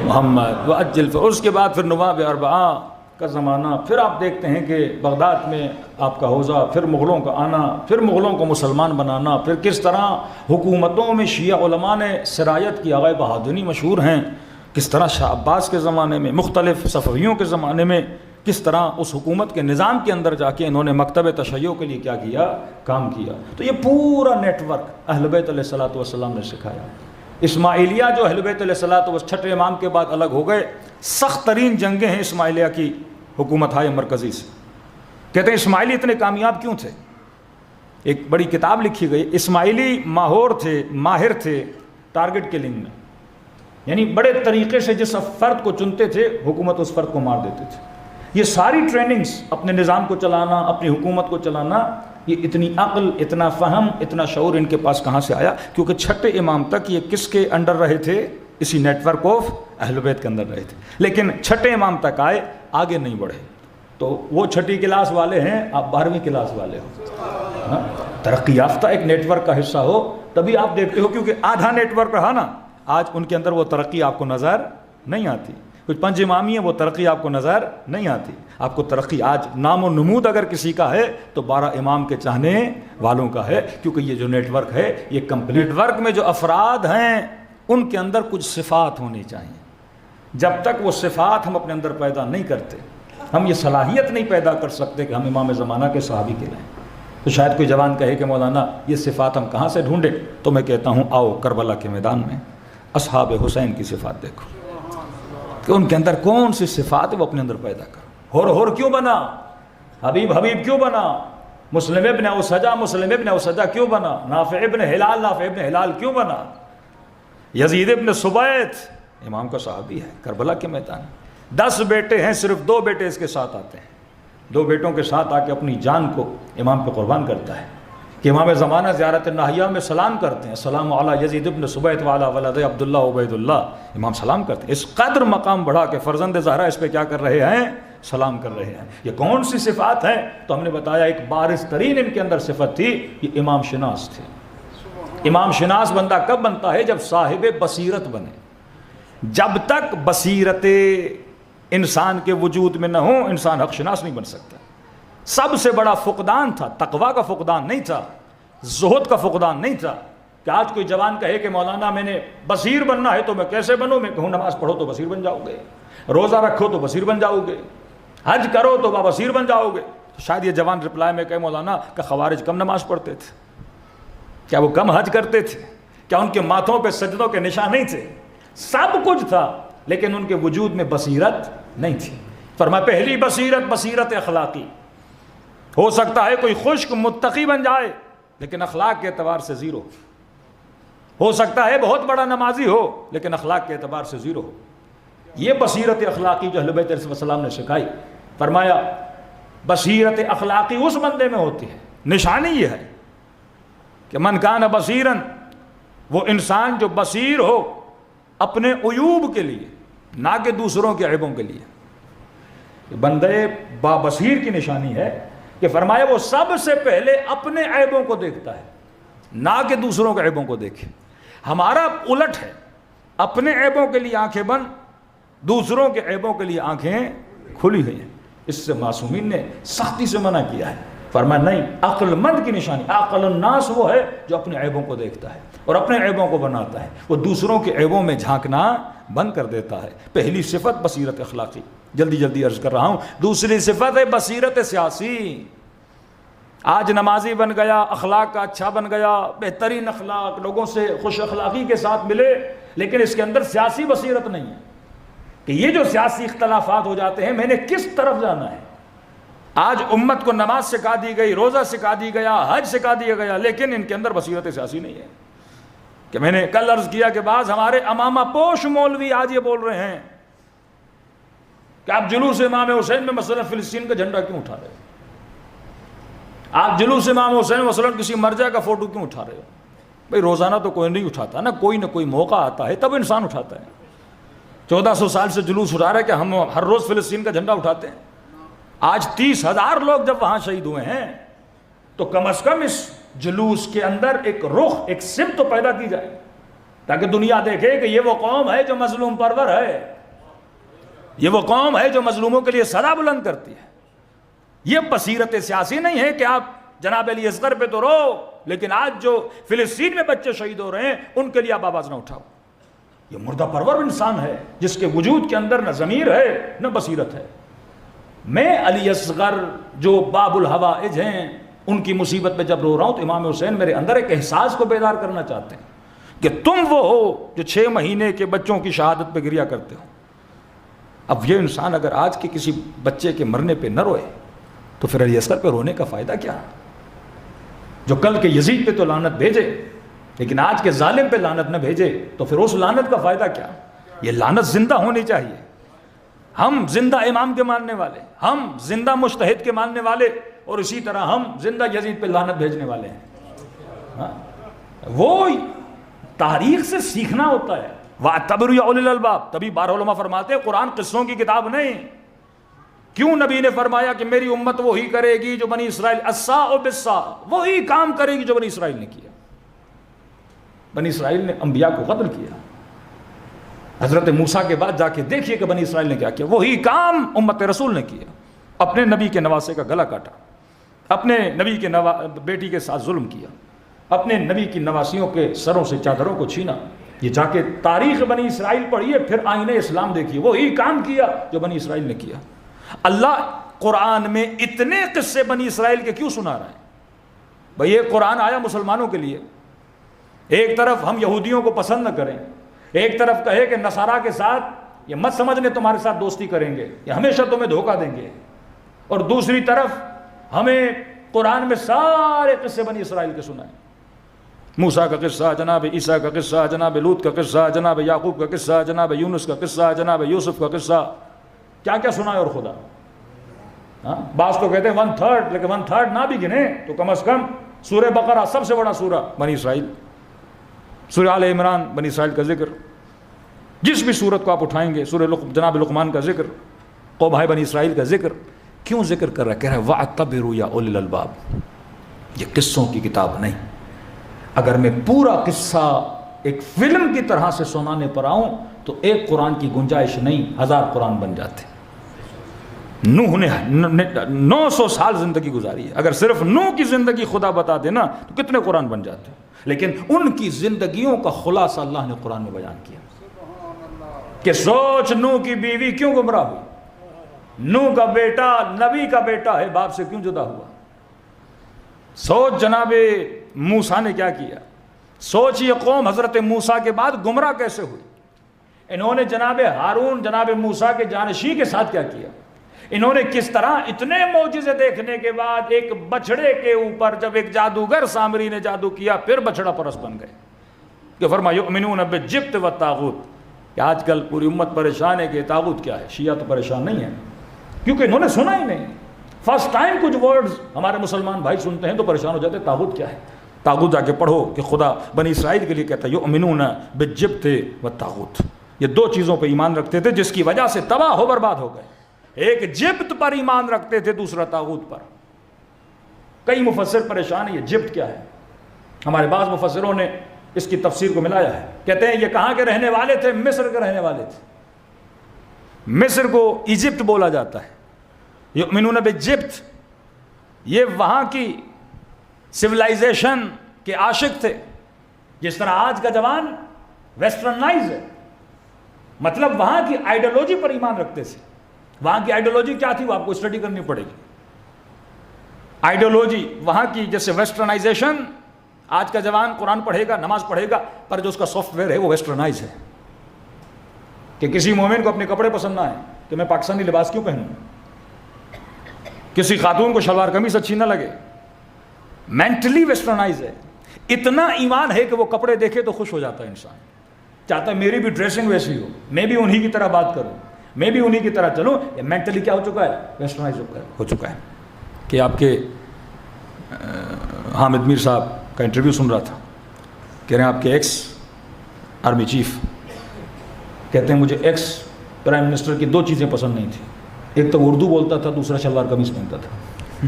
محمد وعجل. اس کے بعد پھر نواب اربعہ کا زمانہ، پھر آپ دیکھتے ہیں کہ بغداد میں آپ کا حوزہ، پھر مغلوں کا آنا، پھر مغلوں کو مسلمان بنانا، پھر کس طرح حکومتوں میں شیعہ علماء نے سرایت کی. آغا بہادری مشہور ہیں، کس طرح شاہ عباس کے زمانے میں، مختلف صفویوں کے زمانے میں کس طرح اس حکومت کے نظام کے اندر جا کے انہوں نے مکتب تشیع کے لیے کیا کیا؟ کام کیا. تو یہ پورا نیٹ ورک اہل بیت علیہ الصلوۃ والسلام نے سکھایا. اسماعیلیہ جو اہل بیت علیہ الصلوۃ والسلام 6 امام کے بعد الگ ہو گئے، سخت ترین جنگیں ہیں اسماعیلیہ کی حکومت ہائے مرکزی سے. کہتے ہیں اسماعیلی اتنے کامیاب کیوں تھے؟ ایک بڑی کتاب لکھی گئی. اسماعیلی ماہور تھے، ماہر تھے ٹارگٹ کلنگ میں، یعنی بڑے طریقے سے جس فرد کو چنتے تھے حکومت اس فرد کو مار دیتے تھے. یہ ساری ٹریننگز، اپنے نظام کو چلانا، اپنی حکومت کو چلانا، یہ اتنی عقل، اتنا فہم، اتنا شعور ان کے پاس کہاں سے آیا؟ کیونکہ 6 امام تک یہ کس کے انڈر رہے تھے؟ اسی نیٹ ورک آف اہل بیت کے اندر رہے تھے. لیکن 6 امام تک آئے، آگے نہیں بڑھے. تو وہ 6 کلاس والے ہیں، آپ 12ویں کلاس والے ہو. ترقی یافتہ ایک نیٹ ورک کا حصہ ہو تبھی آپ دیکھتے ہو، کیونکہ آدھا نیٹ ورک رہا نا، آج ان کے اندر وہ ترقی آپ کو نظر نہیں آتی. کچھ پنج امامی ہے وہ ترقی آپ کو نظر نہیں آتی. آپ کو ترقی آج نام و نمود اگر کسی کا ہے تو 12 امام کے چاہنے والوں کا ہے, کیونکہ یہ جو نیٹ ورک ہے یہ کمپلیٹ ورک میں جو افراد ہیں ان کے اندر کچھ صفات ہونی چاہیے. جب تک وہ صفات ہم اپنے اندر پیدا نہیں کرتے, ہم یہ صلاحیت نہیں پیدا کر سکتے کہ ہم امام زمانہ کے صحابی کہلائیں. تو شاید کوئی جوان کہے کہ مولانا یہ صفات ہم کہاں سے ڈھونڈیں, تو میں کہتا ہوں آؤ کربلا کے میدان میں اصحاب حسین کی صفات دیکھو کہ ان کے اندر کون سی صفات ہے وہ اپنے اندر پیدا کرو. ہور کیوں بنا, حبیب کیوں بنا, مسلم ابن اوسجا کیوں بنا, نافع ابن ہلال کیوں بنا, یزید ابن سبیت امام کا صحابی ہے کربلا کے میدان. 10 بیٹے ہیں, صرف 2 بیٹے اس کے ساتھ آتے ہیں, 2 بیٹوں کے ساتھ آ کے اپنی جان کو امام پہ قربان کرتا ہے کہ امام زمانہ زیارت ناہیہ میں سلام کرتے ہیں, السلام علی یزید ابن سبیت وعلی ولد عبداللہ عبید اللہ, امام سلام کرتے ہیں. اس قدر مقام بڑھا کے فرزند زہرا اس پہ کیا کر رہے ہیں, سلام کر رہے ہیں. یہ کون سی صفات ہیں, تو ہم نے بتایا ایک بارز ترین ان کے اندر صفت تھی, یہ امام شناس تھے. امام شناس بندہ کب بنتا ہے, جب صاحب بصیرت بنے. جب تک بصیرت انسان کے وجود میں نہ ہو انسان حق شناس نہیں بن سکتا. سب سے بڑا فقدان تھا, تقویٰ کا فقدان نہیں تھا, زہد کا فقدان نہیں تھا. کہ آج کوئی جوان کہے کہ مولانا میں نے بصیر بننا ہے تو میں کیسے بنوں, میں کہوں نماز پڑھو تو بصیر بن جاؤ گے, روزہ رکھو تو بصیر بن جاؤ گے, حج کرو تو بصیر بن جاؤ گے. تو شاید یہ جوان رپلائی میں کہے مولانا کہ خوارج کم نماز پڑھتے تھے, کیا وہ کم حج کرتے تھے, کیا ان کے ماتھوں پہ سجدوں کے نشان نہیں تھے؟ سب کچھ تھا لیکن ان کے وجود میں بصیرت نہیں تھی. فرمایا پہلی بصیرت اخلاقی. ہو سکتا ہے کوئی خشک متقی بن جائے لیکن اخلاق کے اعتبار سے زیرو. ہو سکتا ہے بہت بڑا نمازی ہو لیکن اخلاق کے اعتبار سے زیرو ہو. یہ بصیرت اخلاقی جو اہل بیت علیہ السلام نے سکھائی. فرمایا بصیرت اخلاقی اس بندے میں ہوتی ہے, نشانی یہ ہے کہ من کان بصیرن, وہ انسان جو بصیر ہو اپنے عیوب کے لیے نہ کہ دوسروں کے عیبوں کے لیے. بندے بابصیر کی نشانی ہے کہ فرمایا وہ سب سے پہلے اپنے عیبوں کو دیکھتا ہے نہ کہ دوسروں کے عیبوں کو دیکھے. ہمارا الٹ ہے, اپنے عیبوں کے لیے آنکھیں بند, دوسروں کے عیبوں کے لیے آنکھیں کھلی ہوئی ہیں. اس سے معصومین نے سختی سے منع کیا ہے. فرمایا نہیں, عقل مند کی نشانی, عقل الناس وہ ہے جو اپنے عیبوں کو دیکھتا ہے اور اپنے عیبوں کو بناتا ہے, وہ دوسروں کے عیبوں میں جھانکنا بند کر دیتا ہے. پہلی صفت بصیرت اخلاقی, جلدی عرض کر رہا ہوں. دوسری صفت ہے بصیرت سیاسی. آج نمازی بن گیا, اخلاق کا اچھا بن گیا, بہترین اخلاق, لوگوں سے خوش اخلاقی کے ساتھ ملے, لیکن اس کے اندر سیاسی بصیرت نہیں ہے کہ یہ جو سیاسی اختلافات ہو جاتے ہیں میں نے کس طرف جانا ہے. آج امت کو نماز سکھا دی گئی, روزہ سکھا دی گیا, حج سکھا دیا گیا, لیکن ان کے اندر بصیرت سیاسی نہیں ہے. کہ میں نے کل عرض کیا کہ بعض ہمارے امامہ پوش مولوی آج یہ بول رہے ہیں کہ آپ جلوس امام حسین میں مثلا فلسطین کا جھنڈا کیوں اٹھا رہے ہو, آپ جلوس امام حسین مثلا کسی مرجع کا فوٹو کیوں اٹھا رہے ہو. بھئی روزانہ تو کوئی نہیں اٹھاتا نا, کوئی نہ کوئی موقع آتا ہے تب انسان اٹھاتا ہے. 1400 سال سے جلوس اٹھا رہے کہ ہم ہر روز فلسطین کا جھنڈا اٹھاتے ہیں. آج 30,000 لوگ جب وہاں شہید ہوئے ہیں تو کم از کم اس جلوس کے اندر ایک رخ, ایک سمت تو پیدا کی جائے تاکہ دنیا دیکھے کہ یہ وہ قوم ہے جو مظلوم پرور ہے, یہ وہ قوم ہے جو مظلوموں کے لیے صدا بلند کرتی ہے. یہ بصیرت سیاسی نہیں ہے کہ آپ جناب علی اصغر پہ تو رو, لیکن آج جو فلسطین میں بچے شہید ہو رہے ہیں ان کے لیے آپ آواز نہ اٹھاؤ. یہ مردہ پرور انسان ہے جس کے وجود کے اندر نہ ضمیر ہے نہ بصیرت ہے. میں علی اصغر جو باب الحوائج ہیں ان کی مصیبت پہ جب رو رہا ہوں تو امام حسین میرے اندر ایک احساس کو بیدار کرنا چاہتے ہیں کہ تم وہ ہو جو 6 مہینے کے بچوں کی شہادت پہ گریا کرتے ہو. اب یہ انسان اگر آج کے کسی بچے کے مرنے پہ نہ روئے تو پھر علی اصغر پہ رونے کا فائدہ کیا؟ جو کل کے یزید پہ تو لعنت بھیجے لیکن آج کے ظالم پہ لعنت نہ بھیجے تو پھر اس لعنت کا فائدہ کیا؟ یہ لعنت زندہ ہونی چاہیے. ہم زندہ امام کے ماننے والے, ہم زندہ مجتہد کے ماننے والے, اور اسی طرح ہم زندہ یزید پہ لعنت بھیجنے والے ہیں. وہ تاریخ سے سیکھنا ہوتا ہے. وَاعْتَبِرُوا يَا أُولِي الْأَلْبَابِ, تبھی بارہ علماء فرماتے ہیں قرآن قصوں کی کتاب نہیں. کیوں نبی نے فرمایا کہ میری امت وہی کرے گی جو بنی اسرائیل, الساء بالساء, وہی کام کرے گی جو بنی اسرائیل نے کیا. بنی اسرائیل نے انبیاء کو قتل کیا, حضرت موسیٰ کے بعد جا کے دیکھیے کہ بنی اسرائیل نے کیا کیا. وہی کام امت رسول نے کیا. اپنے نبی کے نواسے کا گلا کاٹا, اپنے نبی کے بیٹی کے ساتھ ظلم کیا, اپنے نبی کی نواسیوں کے سروں سے چادروں کو چھینا. یہ جا کے تاریخ بنی اسرائیل پڑھیے, پھر آئین اسلام دیکھیے, وہی کام کیا جو بنی اسرائیل نے کیا. اللہ قرآن میں اتنے قصے بنی اسرائیل کے کیوں سنا رہا ہے؟ بھئی یہ قرآن آیا مسلمانوں کے لیے. ایک طرف ہم یہودیوں کو پسند نہ کریں, ایک طرف کہے کہ نصارہ کے ساتھ یہ مت سمجھنے تمہارے ساتھ دوستی کریں گے, یہ ہمیشہ تمہیں دھوکہ دیں گے, اور دوسری طرف ہمیں قرآن میں سارے قصے بنی اسرائیل کے سنائیں. موسیٰ کا قصہ, جناب عیسیٰ کا قصہ, جناب لوط کا قصہ, جناب یعقوب کا قصہ, جناب یونس کا قصہ, جناب یوسف کا قصہ, کیا کیا سنائے. اور خدا بعض تو کہتے ہیں 1/3, لیکن 1/3 نہ بھی گنے تو کم از کم سورہ بقرہ سب سے بڑا سورہ بنی اسرائیل, سورہ آل عمران بنی اسرائیل کا ذکر, جس بھی سورت کو آپ اٹھائیں گے سورہ جناب لقمان کا ذکر, قوم بنی اسرائیل کا ذکر. کیوں ذکر کر رہا ہے؟ کہہ رہا ہے وَاعْتَبِرُوا يَا أُولِي الْأَلْبَابِ. یہ قصوں کی کتاب نہیں. اگر میں پورا قصہ ایک فلم کی طرح سے سنانے پر آؤں تو ایک قرآن کی گنجائش نہیں, 1000 قرآن بن جاتے. نوح نے 900 سال زندگی گزاری ہے. اگر صرف نوح کی زندگی خدا بتا دینا تو کتنے قرآن بن جاتے. لیکن ان کی زندگیوں کا خلاصہ اللہ نے قرآن میں بیان کیا کہ سوچ نوح کی بیوی کیوں گمراہ ہوئی, نوح کا بیٹا نبی کا بیٹا ہے, باپ سے کیوں جدا ہوا. سوچ جناب موسیٰ نے کیا کیا. سوچ یہ قوم حضرت موسیٰ کے بعد گمراہ کیسے ہوئی. انہوں نے جناب ہارون جناب موسیٰ کے جانشین کے ساتھ کیا کیا. انہوں نے کس طرح اتنے معجزے دیکھنے کے بعد ایک بچڑے کے اوپر جب ایک جادوگر سامری نے جادو کیا پھر بچڑا پرست بن گئے. کہ فرمایا یؤمنون بالجبت والطاغوت, کہ آج کل پوری امت پریشان ہے کہ طاغوت کیا ہے. شیعہ تو پریشان نہیں ہے کیونکہ انہوں نے سنا ہی نہیں. فرسٹ ٹائم کچھ ورڈز ہمارے مسلمان بھائی سنتے ہیں تو پریشان ہو جاتے. طاغوت کیا ہے؟ طاغوت جا کے پڑھو کہ خدا بنی اسرائیل کے لیے کہتا ہے یؤمنون بالجبت والطاغوت. یہ 2 چیزوں پہ ایمان رکھتے تھے جس کی وجہ سے تباہ ہو برباد ہو گئے. ایک جبت پر ایمان رکھتے تھے, دوسرا طاغوت پر. کئی مفسر پریشان ہیں یہ جبت کیا ہے. ہمارے بعض مفسروں نے اس کی تفسیر کو ملایا ہے. کہتے ہیں یہ کہاں کے رہنے والے تھے؟ مصر کے رہنے والے تھے. مصر کو ایجپٹ بولا جاتا ہے. یؤمنون بالجبت, یہ وہاں کی سویلائزیشن کے عاشق تھے. جس طرح آج کا جوان ویسٹرنائز ہے, مطلب وہاں کی آئیڈیالوجی پر ایمان رکھتے تھے. وہاں کی آئیڈیالوجی کیا تھی وہ آپ کو اسٹڈی کرنی پڑے گی. آئیڈیالوجی وہاں کی جیسے ویسٹرنائزیشن, آج کا جوان قرآن پڑھے گا نماز پڑھے گا پر جو اس کا سافٹ ویئر ہے وہ ویسٹرنائز ہے. کہ کسی مومن کو اپنے کپڑے پسند نہ آئے کہ میں پاکستانی لباس کیوں پہنوں, کسی خاتون کو شلوار قمیص اچھی نہ لگے, مینٹلی ویسٹرنائز ہے. اتنا ایمان ہے کہ وہ کپڑے دیکھے تو خوش ہو جاتا ہے انسان, چاہتا ہے میری بھی ڈریسنگ ویسی ہو, میں بھی انہی کی طرح بات کروں, میں بھی انہی کی طرح چلوں. یہ مینٹلی کیا ہو چکا ہے؟ ویسٹرنائز ہو چکا ہے. کہ آپ کے حامد میر صاحب کا انٹرویو سن رہا تھا, کہہ رہے ہیں آپ کے ایکس آرمی چیف کہتے ہیں مجھے ایکس پرائم منسٹر کی 2 چیزیں پسند نہیں تھیں. ایک تو اردو بولتا تھا, دوسرا شلوار قمیص پہنتا تھا.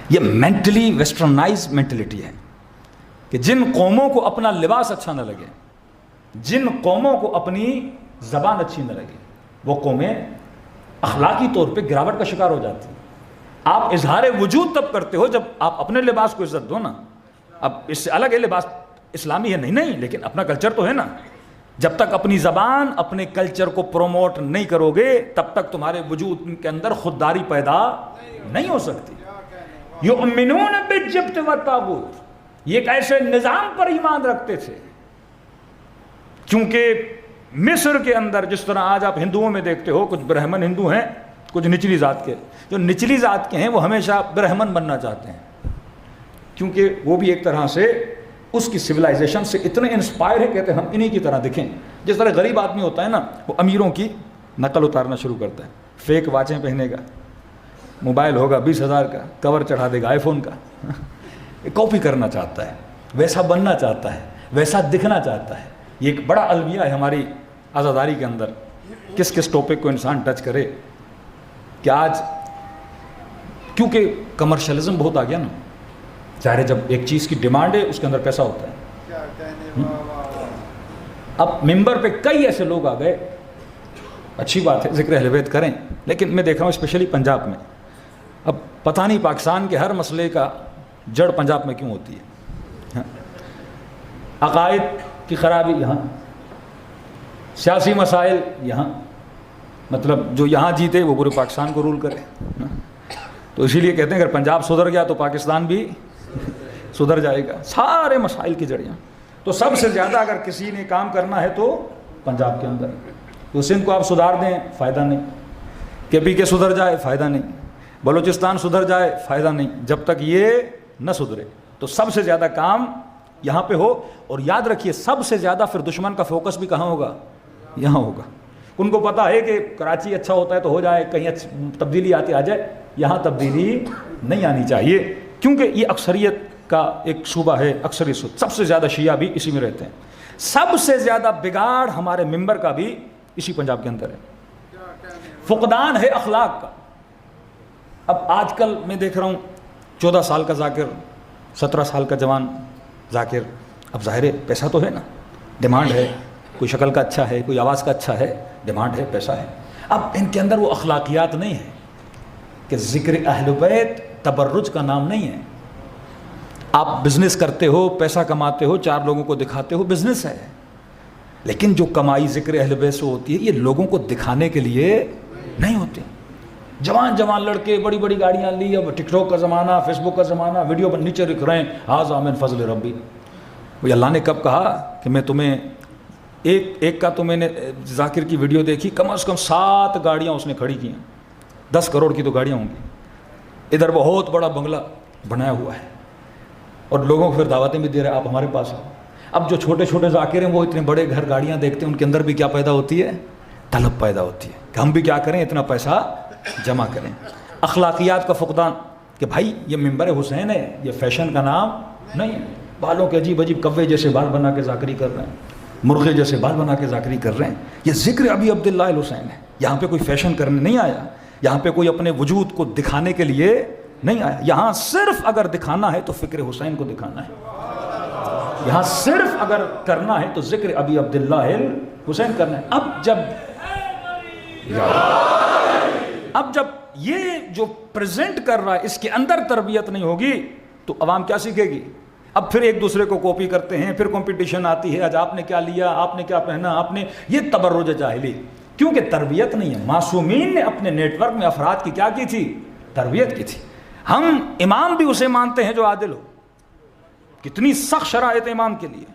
یہ مینٹلی ویسٹرنائز مینٹلٹی ہے کہ جن قوموں کو اپنا لباس اچھا نہ لگے, جن قوموں کو اپنی زبان اچھی نہ لگے, وہ قومیں اخلاقی طور پہ گراوٹ کا شکار ہو جاتی ہیں. آپ اظہار وجود تب کرتے ہو جب آپ اپنے لباس کو عزت دو نا. اب اس سے الگ ہے لباس اسلامی ہے نہیں, لیکن اپنا کلچر تو ہے نا. جب تک اپنی زبان اپنے کلچر کو پروموٹ نہیں کرو گے تب تک تمہارے وجود کے اندر خودداری پیدا نہیں ہو سکتی. یؤمنون بالجبت والطاغوت, یہ ایک ایسے نظام پر ایمان رکھتے تھے. کیونکہ مصر کے اندر جس طرح آج آپ ہندوؤں میں دیکھتے ہو, کچھ برہمن ہندو ہیں, کچھ نچلی ذات کے. جو نچلی ذات کے ہیں وہ ہمیشہ برہمن بننا چاہتے ہیں کیونکہ وہ بھی ایک طرح سے اس کی سویلائزیشن سے اتنے انسپائر ہے, کہتے ہیں ہم انہی کی طرح دکھیں. جس طرح غریب آدمی ہوتا ہے نا, وہ امیروں کی نقل اتارنا شروع کرتا ہے. فیک واچیں پہنے گا, موبائل ہوگا 20,000 کا, کور چڑھا دے گا آئی فون کا. کاپی کرنا چاہتا ہے, ویسا بننا چاہتا ہے, ویسا دکھنا چاہتا ہے. یہ ایک بڑا المیہ ہے ہماری عزاداری کے اندر. کس کس ٹاپک کو انسان ٹچ کرے کہ آج کیونکہ کمرشلزم بہت آ گیا نا. ظاہر ہے جب ایک چیز کی ڈیمانڈ ہے اس کے اندر پیسہ ہوتا ہے. اب ممبر پہ کئی ایسے لوگ آ گئے, اچھی بات ہے ذکر اہل بیت کریں, لیکن میں دیکھ رہا ہوں اسپیشلی پنجاب میں, اب پتہ نہیں پاکستان کے ہر مسئلے کا جڑ پنجاب میں کیوں ہوتی ہے. عقائد کی خرابی یہاں, سیاسی مسائل یہاں, مطلب جو یہاں جیتے وہ پورے پاکستان کو رول کرے. تو اسی لیے کہتے ہیں اگر پنجاب سدھر گیا تو پاکستان بھی سدھر جائے گا. سارے مسائل کی جڑیاں. تو سب سے زیادہ اگر کسی نے کام کرنا ہے تو پنجاب کے اندر, تو سندھ کو آپ سدھار دیں فائدہ نہیں, کے پی کے سدھر جائے فائدہ نہیں, بلوچستان سدھر جائے فائدہ نہیں, جب تک یہ نہ سدھرے. تو سب سے زیادہ کام یہاں پہ ہو. اور یاد رکھیے سب سے زیادہ پھر دشمن کا فوکس بھی کہاں ہوگا؟ یہاں ہوگا. ان کو پتا ہے کہ کراچی اچھا ہوتا ہے تو ہو جائے, کہیں تبدیلی آتی آ جائے, یہاں تبدیلی نہیں آنی چاہیے, کیونکہ یہ اکثریت کا ایک صوبہ ہے. اکثریت سب سے زیادہ شیعہ بھی اسی میں رہتے ہیں. سب سے زیادہ بگاڑ ہمارے ممبر کا بھی اسی پنجاب کے اندر ہے. فقدان ہے اخلاق کا. اب آج کل میں دیکھ رہا ہوں 14 سال کا ذاکر, 17 سال کا جوان ذاکر, اب ظاہر ہے پیسہ تو ہے نا, ڈیمانڈ ہے, کوئی شکل کا اچھا ہے, کوئی آواز کا اچھا ہے, ڈیمانڈ ہے, پیسہ ہے. اب ان کے اندر وہ اخلاقیات نہیں ہے کہ ذکر اہل بیت تبرج کا نام نہیں ہے. آپ بزنس کرتے ہو, پیسہ کماتے ہو, 4 لوگوں کو دکھاتے ہو, بزنس ہے, لیکن جو کمائی ذکر اہل بیت سے ہوتی ہے یہ لوگوں کو دکھانے کے لیے نہیں ہوتی. جوان لڑکے بڑی بڑی گاڑیاں لی, اب ٹک ٹاک کا زمانہ, فیس بک کا زمانہ, ویڈیو پر نیچے لکھ رہے ہیں ھذا من فضل ربی. وہ اللہ نے کب کہا کہ میں تمہیں ایک کا تو میں نے ذاکر کی ویڈیو دیکھی, کم از کم 7 گاڑیاں اس نے کھڑی کی ہیں, 10 کروڑ کی تو گاڑیاں ہوں گی. ادھر بہت بڑا بنگلہ بنایا ہوا ہے اور لوگوں کو پھر دعوتیں بھی دے رہے ہیں آپ ہمارے پاس آؤ. اب جو چھوٹے چھوٹے ذاکر ہیں وہ اتنے بڑے گھر گاڑیاں دیکھتے ہیں, ان کے اندر بھی کیا پیدا ہوتی ہے؟ طلب پیدا ہوتی ہے کہ ہم بھی کیا کریں, اتنا پیسہ جمع کریں. اخلاقیات کا فقدان کہ بھائی یہ ممبر حسین ہے, یہ فیشن کا نام نہیں ہے. بالوں کے عجیب عجیب کوے جیسے بال بنا کے ذاکری کر رہے ہیں, مرغے جیسے بال بنا کے ذاکری کر رہے ہیں. یہ ذکر ابی عبداللہ الحسین ہے. یہاں پہ کوئی فیشن کرنے نہیں آیا, یہاں پہ کوئی اپنے وجود کو دکھانے کے لیے نہیں آیا. یہاں صرف اگر دکھانا ہے تو فکر حسین کو دکھانا ہے. یہاں صرف اگر کرنا ہے تو ذکر ابی عبداللہ الحسین کرنا ہے. اب جب یہ جو پریزنٹ کر رہا ہے اس کے اندر تربیت نہیں ہوگی تو عوام کیا سیکھے گی؟ اب پھر ایک دوسرے کو کاپی کرتے ہیں, پھر کمپٹیشن آتی ہے, آج آپ نے کیا لیا, آپ نے کیا پہنا, آپ نے, یہ تبرج جاہلی, کیونکہ تربیت نہیں ہے. معصومین نے اپنے نیٹ ورک میں افراد کی کیا کی تھی؟ تربیت کی تھی. ہم امام بھی اسے مانتے ہیں جو عادل ہو. کتنی سخت شرائط امام کے لیے,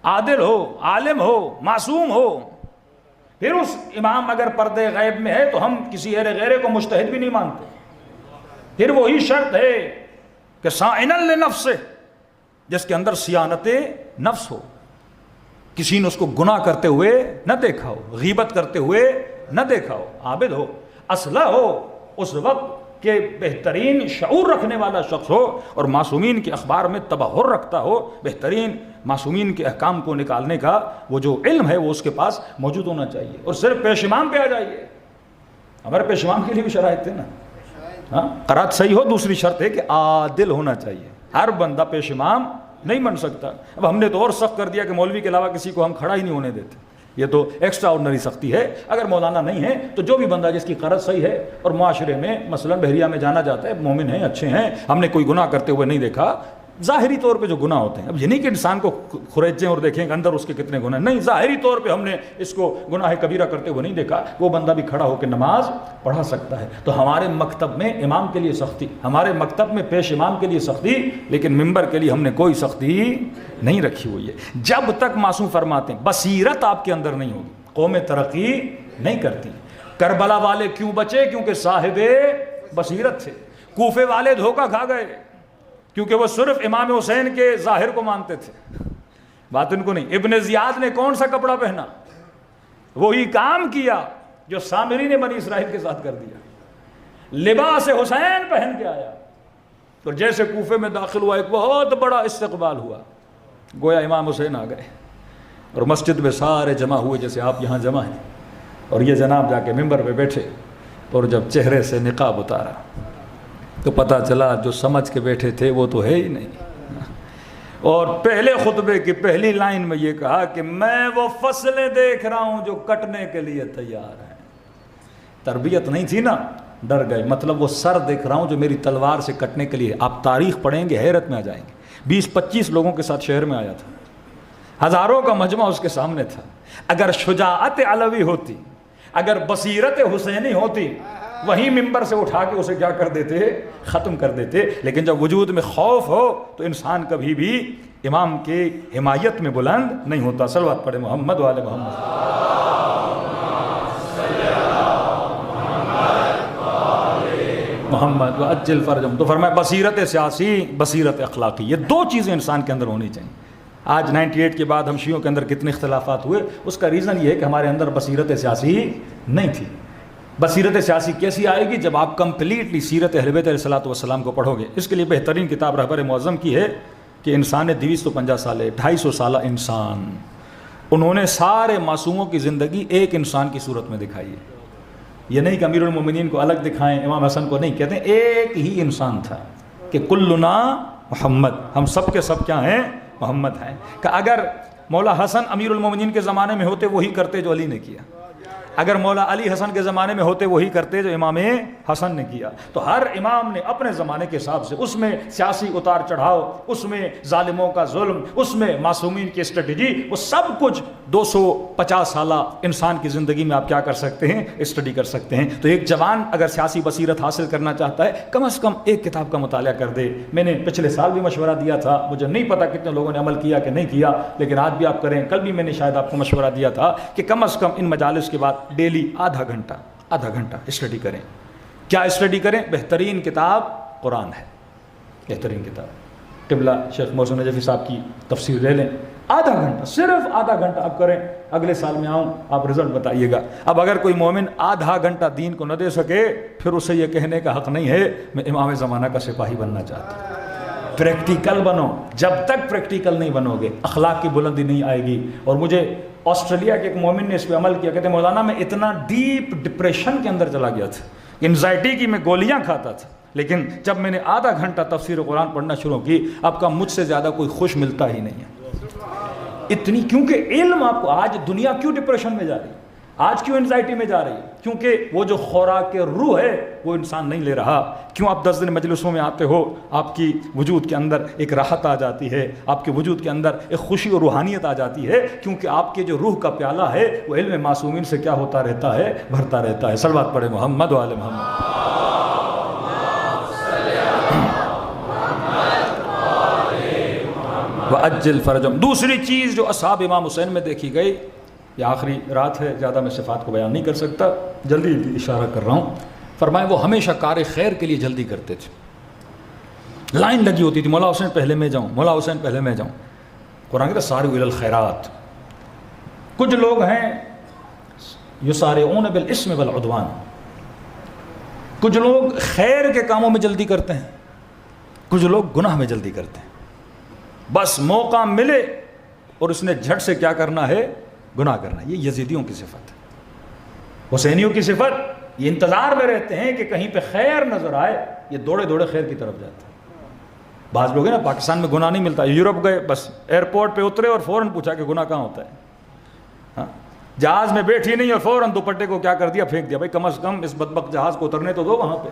عادل ہو, عالم ہو, معصوم ہو. پھر اس امام اگر پردے غیب میں ہے تو ہم کسی غیرے کو مجتہد بھی نہیں مانتے. پھر وہی شرط ہے کہ صائنا لنفسہ, جس کے اندر صیانت نفس ہو, کسی نے اس کو گناہ کرتے ہوئے نہ دیکھا ہو, غیبت کرتے ہوئے نہ دیکھا ہو, عابد ہو, اصلح ہو اس وقت کہ بہترین شعور رکھنے والا شخص ہو, اور معصومین کے اخبار میں تبحر رکھتا ہو, بہترین معصومین کے احکام کو نکالنے کا وہ جو علم ہے وہ اس کے پاس موجود ہونا چاہیے. اور صرف پیش امام پہ آ جائیے, ہمارے پیش امام کے لیے بھی شرائط ہے نا, ہاں قرات صحیح ہو. دوسری شرط ہے کہ عادل ہونا چاہیے. ہر بندہ پیش امام نہیں بن سکتا. اب ہم نے تو اور سخت کر دیا کہ مولوی کے علاوہ کسی کو ہم کھڑا ہی نہیں ہونے دیتے. یہ تو ایکسٹرا آرڈنری سختی ہے. اگر مولانا نہیں ہے تو جو بھی بندہ جس کی قرض صحیح ہے اور معاشرے میں مثلا بحریہ میں جانا جاتا ہے, مومن ہیں, اچھے ہیں, ہم نے کوئی گناہ کرتے ہوئے نہیں دیکھا, ظاہری طور پہ جو گناہ ہوتے ہیں, اب یہ نہیں کہ انسان کو خریجیں اور دیکھیں کہ اندر اس کے کتنے گناہ, نہیں, ظاہری طور پہ ہم نے اس کو گناہ کبیرہ کرتے ہوئے نہیں دیکھا, وہ بندہ بھی کھڑا ہو کے نماز پڑھا سکتا ہے. تو ہمارے مکتب میں امام کے لیے سختی, ہمارے مکتب میں پیش امام کے لیے سختی, لیکن ممبر کے لیے ہم نے کوئی سختی نہیں رکھی ہوئی ہے. جب تک معصوم فرماتے ہیں بصیرت آپ کے اندر نہیں ہوگی, قومیں ترقی نہیں کرتی. کربلا والے کیوں بچے؟ کیونکہ صاحب بصیرت تھے. کوفے والے دھوکہ کھا گئے کیونکہ وہ صرف امام حسین کے ظاہر کو مانتے تھے, باطن کو نہیں. ابن زیاد نے کون سا کپڑا پہنا؟ وہی کام کیا جو سامری نے بنی اسرائیل کے ساتھ کر دیا, لباس حسین پہن کے آیا. تو جیسے کوفے میں داخل ہوا ایک بہت بڑا استقبال ہوا, گویا امام حسین آ گئے اور مسجد میں سارے جمع ہوئے جیسے آپ یہاں جمع ہیں, اور یہ جناب جا کے ممبر پہ بیٹھے, اور جب چہرے سے نقاب اتارا تو پتہ چلا جو سمجھ کے بیٹھے تھے وہ تو ہے ہی نہیں. اور پہلے خطبے کی پہلی لائن میں یہ کہا کہ میں وہ فصلیں دیکھ رہا ہوں جو کٹنے کے لیے تیار ہیں. تربیت نہیں تھی نا, ڈر گئے. مطلب وہ سر دیکھ رہا ہوں جو میری تلوار سے کٹنے کے لیے. آپ تاریخ پڑھیں گے حیرت میں آ جائیں گے. 20-25 لوگوں کے ساتھ شہر میں آیا تھا, ہزاروں کا مجمع اس کے سامنے تھا. اگر شجاعت علوی ہوتی, اگر بصیرت حسینی ہوتی, وہی ممبر سے اٹھا کے اسے کیا کر دیتے, ختم کر دیتے. لیکن جب وجود میں خوف ہو تو انسان کبھی بھی امام کی حمایت میں بلند نہیں ہوتا. صلوات پڑھے محمد و آل محمد. محمد وعجل فرجم. تو فرمایا بصیرت سیاسی, بصیرت اخلاقی, یہ دو چیزیں انسان کے اندر ہونی چاہیے. آج 98 کے بعد ہم شیعوں کے اندر کتنے اختلافات ہوئے, اس کا ریزن یہ ہے کہ ہمارے اندر بصیرت سیاسی نہیں تھی. بصیرت سیاسی کیسی آئے گی؟ جب آپ کمپلیٹلی سیرت اہل بیت علیہ الصلوۃ والسلام کو پڑھو گے. اس کے لیے بہترین کتاب رہبر معظم کی ہے کہ انسان 250 سالے 250 سالہ انسان, انہوں نے سارے معصوموں کی زندگی ایک انسان کی صورت میں دکھائی ہے. یہ نہیں کہ امیر المومنین کو الگ دکھائیں, امام حسن کو نہیں, کہتے ہیں ایک ہی انسان تھا کہ کلنا محمد, ہم سب کے سب کیا ہیں, محمد ہیں. کہ اگر مولا حسن امیر المومنین کے زمانے میں ہوتے وہی کرتے جو علی نے کیا, اگر مولا علی حسن کے زمانے میں ہوتے وہی کرتے جو امام حسن نے کیا. تو ہر امام نے اپنے زمانے کے حساب سے, اس میں سیاسی اتار چڑھاؤ, اس میں ظالموں کا ظلم, اس میں معصومین کی اسٹریٹجی, وہ سب کچھ 250 سالہ انسان کی زندگی میں آپ کیا کر سکتے ہیں, اسٹڈی کر سکتے ہیں. تو ایک جوان اگر سیاسی بصیرت حاصل کرنا چاہتا ہے, کم از کم ایک کتاب کا مطالعہ کر دے. میں نے پچھلے سال بھی مشورہ دیا تھا, مجھے نہیں پتا کتنے لوگوں نے عمل کیا کہ نہیں کیا, لیکن آج بھی آپ کریں. کل بھی میں نے شاید آپ کو مشورہ دیا تھا کہ کم از کم ان مجالس کے بعد ڈیلی آدھا گھنٹہ اسٹڈی کریں. کیا اسٹڈی کریں؟ بہترین کتاب قرآن ہے, بہترین کتاب. قبلہ شیخ محسن نجفی صاحب کی تفسیر لے لیں, آدھا گھنٹہ, صرف آدھا گھنٹہ آپ کریں. اگلے سال میں آؤں, آپ رزلٹ بتائیے گا. اب اگر کوئی مومن آدھا گھنٹہ دین کو نہ دے سکے, پھر اسے یہ کہنے کا حق نہیں ہے میں امام زمانہ کا سپاہی بننا چاہتا ہوں. پریکٹیکل بنو. جب تک پریکٹیکل نہیں بنو گے اخلاق کی بلندی نہیں آئے گی. اور مجھے آسٹریلیا کے ایک مومن نے اس پہ عمل کیا, کہتے ہیں مولانا میں اتنا ڈیپ ڈپریشن کے اندر چلا گیا تھا, انزائٹی کی میں گولیاں کھاتا تھا, لیکن جب میں نے آدھا گھنٹہ تفسیر قرآن پڑھنا شروع کی, اب کا مجھ سے زیادہ کوئی خوش ملتا ہی نہیں ہے. اتنی, کیونکہ علم آپ کو, آج دنیا کیوں ڈپریشن میں جا رہی ہے, آج کیوں انزائٹی میں جا رہی ہے؟ کیونکہ وہ جو خوراک روح ہے وہ انسان نہیں لے رہا. کیوں آپ 10 دن مجلسوں میں آتے ہو, آپ کی وجود کے اندر ایک راحت آ جاتی ہے, آپ کے وجود کے اندر ایک خوشی اور روحانیت آ جاتی ہے, کیونکہ آپ کے جو روح کا پیالہ ہے وہ علم معصومین سے کیا ہوتا رہتا ہے, بھرتا رہتا ہے. صلوات پڑھے محمد و آل محمد. وَأَجِّلْ فَرَجَهُمْ. دوسری چیز جو اصحاب امام حسین میں دیکھی گئی, یہ آخری رات ہے, زیادہ میں صفات کو بیان نہیں کر سکتا, جلدی اشارہ کر رہا ہوں. فرمائے وہ ہمیشہ کار خیر کے لیے جلدی کرتے تھے. لائن لگی ہوتی تھی, مولا حسین پہلے میں جاؤں, مولا حسین پہلے میں جاؤں. قرآن کہتا ہے سارعوا الی الخیرات. کچھ لوگ ہیں یسارعون بالاسم والعدوان, کچھ لوگ خیر کے کاموں میں جلدی کرتے ہیں, کچھ لوگ گناہ میں جلدی کرتے ہیں. بس موقع ملے اور اس نے جھٹ سے کیا کرنا ہے, گناہ کرنا. یہ یزیدیوں کی صفت ہے. حسینیوں کی صفت یہ انتظار میں رہتے ہیں کہ کہیں پہ خیر نظر آئے, یہ دوڑے دوڑے خیر کی طرف جاتے ہیں. بعض لوگ ہیں نا پاکستان میں گناہ نہیں ملتا, یورپ گئے بس ایئرپورٹ پہ اترے اور فوراً پوچھا کہ گناہ کہاں ہوتا ہے. ہاں, جہاز میں بیٹھی نہیں اور فوراً دوپٹے کو کیا کر دیا, پھینک دیا. بھائی کم از کم اس بدبخت جہاز کو اترنے تو دو وہاں پہ.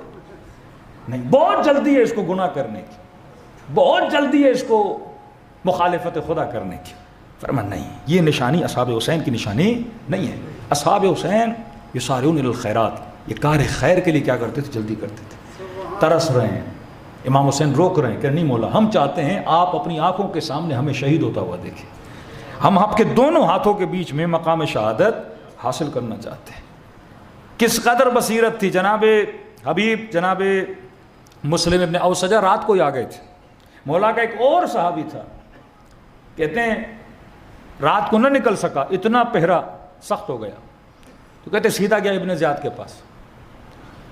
نہیں, بہت جلدی ہے اس کو گناہ کرنے کی, بہت جلدی ہے اس کو مخالفت خدا کرنے کی. فرمان نہیں, یہ نشانی اصحاب حسین کی نشانی نہیں ہے. اصحاب حسین یسارعون الی الخیرات, یہ کار خیر کے لیے کیا کرتے تھے, جلدی کرتے تھے. ترس رہے ہیں, امام حسین روک رہے ہیں کہ نہیں مولا, ہم چاہتے ہیں آپ اپنی آنکھوں کے سامنے ہمیں شہید ہوتا ہوا دیکھیں, ہم آپ کے دونوں ہاتھوں کے بیچ میں مقام شہادت حاصل کرنا چاہتے ہیں. کس قدر بصیرت تھی جناب حبیب, جناب مسلم ابن اوسجہ رات کو ہی آ گئے تھے. مولا کا ایک اور صحابی تھا, کہتے ہیں رات کو نہ نکل سکا, اتنا پہرا سخت ہو گیا. تو کہتے سیدھا گیا ابن زیاد کے پاس,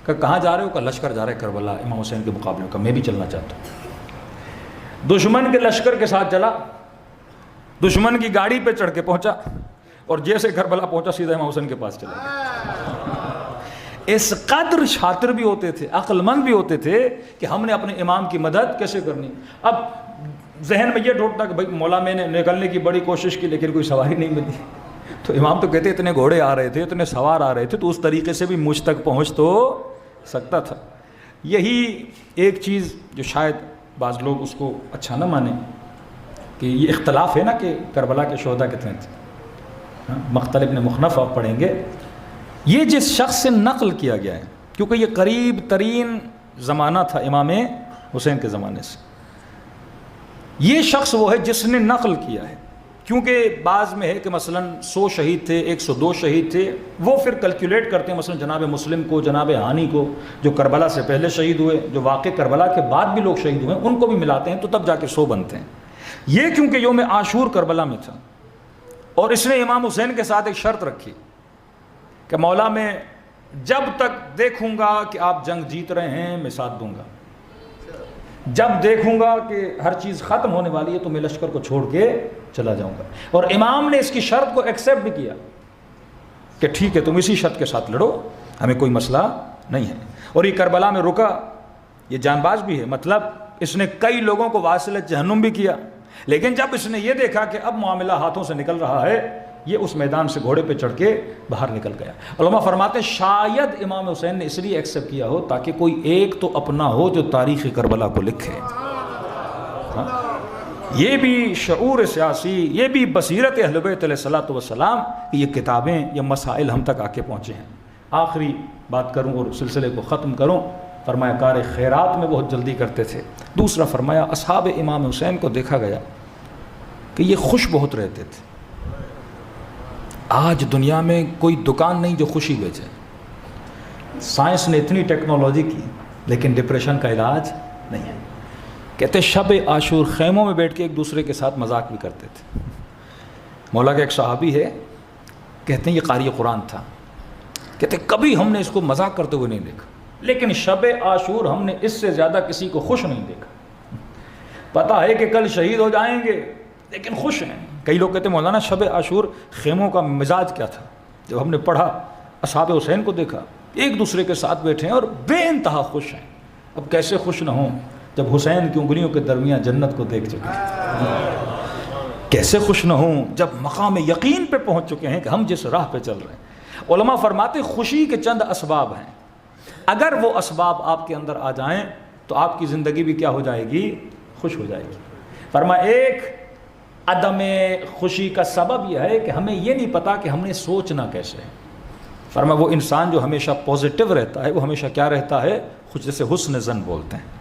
کہ کہاں جا رہے ہو؟ کہ لشکر جا رہے کربلا امام حسین کے مقابلے کا, میں بھی چلنا چاہتا ہوں. دشمن کے لشکر کے ساتھ چلا, دشمن کی گاڑی پہ چڑھ کے پہنچا, اور جیسے کربلا پہنچا سیدھا امام حسین کے پاس چلا گیا. اس قدر شاطر بھی ہوتے تھے, عقل مند بھی ہوتے تھے کہ ہم نے اپنے امام کی مدد کیسے کرنی. اب ذہن میں یہ ڈھونڈتا کہ بھائی مولا میں نے نکلنے کی بڑی کوشش کی لیکن کوئی سواری نہیں ملی. تو امام تو کہتے اتنے گھوڑے آ رہے تھے, اتنے سوار آ رہے تھے, تو اس طریقے سے بھی مجھ تک پہنچ تو سکتا تھا. یہی ایک چیز جو شاید بعض لوگ اس کو اچھا نہ مانیں کہ یہ اختلاف ہے نا کہ کربلا کے شہداء کتنے تھے. مقتل ابن مخنف آپ پڑھیں گے, یہ جس شخص سے نقل کیا گیا ہے, کیونکہ یہ قریب ترین زمانہ تھا امام حسین کے زمانے سے, یہ شخص وہ ہے جس نے نقل کیا ہے. کیونکہ بعض میں ہے کہ مثلا 100 شہید تھے, 102 شہید تھے, وہ پھر کیلکولیٹ کرتے ہیں مثلا جناب مسلم کو, جناب ہانی کو جو کربلا سے پہلے شہید ہوئے, جو واقع کربلا کے بعد بھی لوگ شہید ہوئے, ان کو بھی ملاتے ہیں تو تب جا کے 100 بنتے ہیں. یہ کیونکہ یوم عاشور کربلا میں تھا, اور اس نے امام حسین کے ساتھ ایک شرط رکھی کہ مولا میں جب تک دیکھوں گا کہ آپ جنگ جیت رہے ہیں میں ساتھ دوں گا, جب دیکھوں گا کہ ہر چیز ختم ہونے والی ہے تو میں لشکر کو چھوڑ کے چلا جاؤں گا. اور امام نے اس کی شرط کو ایکسیپٹ بھی کیا کہ ٹھیک ہے تم اسی شرط کے ساتھ لڑو, ہمیں کوئی مسئلہ نہیں ہے. اور یہ کربلا میں رکا, یہ جان باز بھی ہے, مطلب اس نے کئی لوگوں کو واصل جہنم بھی کیا, لیکن جب اس نے یہ دیکھا کہ اب معاملہ ہاتھوں سے نکل رہا ہے, یہ اس میدان سے گھوڑے پہ چڑھ کے باہر نکل گیا. علماء فرماتے ہیں شاید امام حسین نے اس لیے ایکسیپٹ کیا ہو تاکہ کوئی ایک تو اپنا ہو جو تاریخ کربلا کو لکھے. یہ بھی شعور سیاسی, یہ بھی بصیرت اہل بیت علیہ الصلوۃ والسلام کہ یہ کتابیں, یہ مسائل ہم تک آ کے پہنچے ہیں. آخری بات کروں اور سلسلے کو ختم کروں. فرمایا کار خیرات میں بہت جلدی کرتے تھے. دوسرا فرمایا اصحاب امام حسین کو دیکھا گیا کہ یہ خوش بہت رہتے تھے. آج دنیا میں کوئی دکان نہیں جو خوشی بیچے. سائنس نے اتنی ٹیکنالوجی کی لیکن ڈپریشن کا علاج نہیں ہے. کہتے شب عاشور خیموں میں بیٹھ کے ایک دوسرے کے ساتھ مذاق بھی کرتے تھے. مولا کا ایک صحابی ہے, کہتے ہیں یہ قاری قرآن تھا, کہتے کبھی ہم نے اس کو مذاق کرتے ہوئے نہیں دیکھا, لیکن شب عاشور ہم نے اس سے زیادہ کسی کو خوش نہیں دیکھا. پتہ ہے کہ کل شہید ہو جائیں گے لیکن خوش ہیں. کئی لوگ کہتے ہیں مولانا شب عاشور خیموں کا مزاج کیا تھا؟ جب ہم نے پڑھا اصحاب حسین کو دیکھا ایک دوسرے کے ساتھ بیٹھے ہیں اور بے انتہا خوش ہیں. اب کیسے خوش نہ ہوں جب حسین کی انگلیوں کے درمیان جنت کو دیکھ چکے ہیں؟ کیسے خوش نہ ہوں جب مقام یقین پہ پہنچ چکے ہیں کہ ہم جس راہ پہ چل رہے ہیں. علماء فرماتے خوشی کے چند اسباب ہیں, اگر وہ اسباب آپ کے اندر آ جائیں تو آپ کی زندگی بھی کیا ہو جائے گی؟ خوش ہو جائے گی. فرمایا ایک عدم خوشی کا سبب یہ ہے کہ ہمیں یہ نہیں پتا کہ ہم نے سوچنا کیسے ہے. فرمایا وہ انسان جو ہمیشہ پازیٹیو رہتا ہے وہ ہمیشہ کیا رہتا ہے؟ خوش. جیسے حسن ظن بولتے ہیں,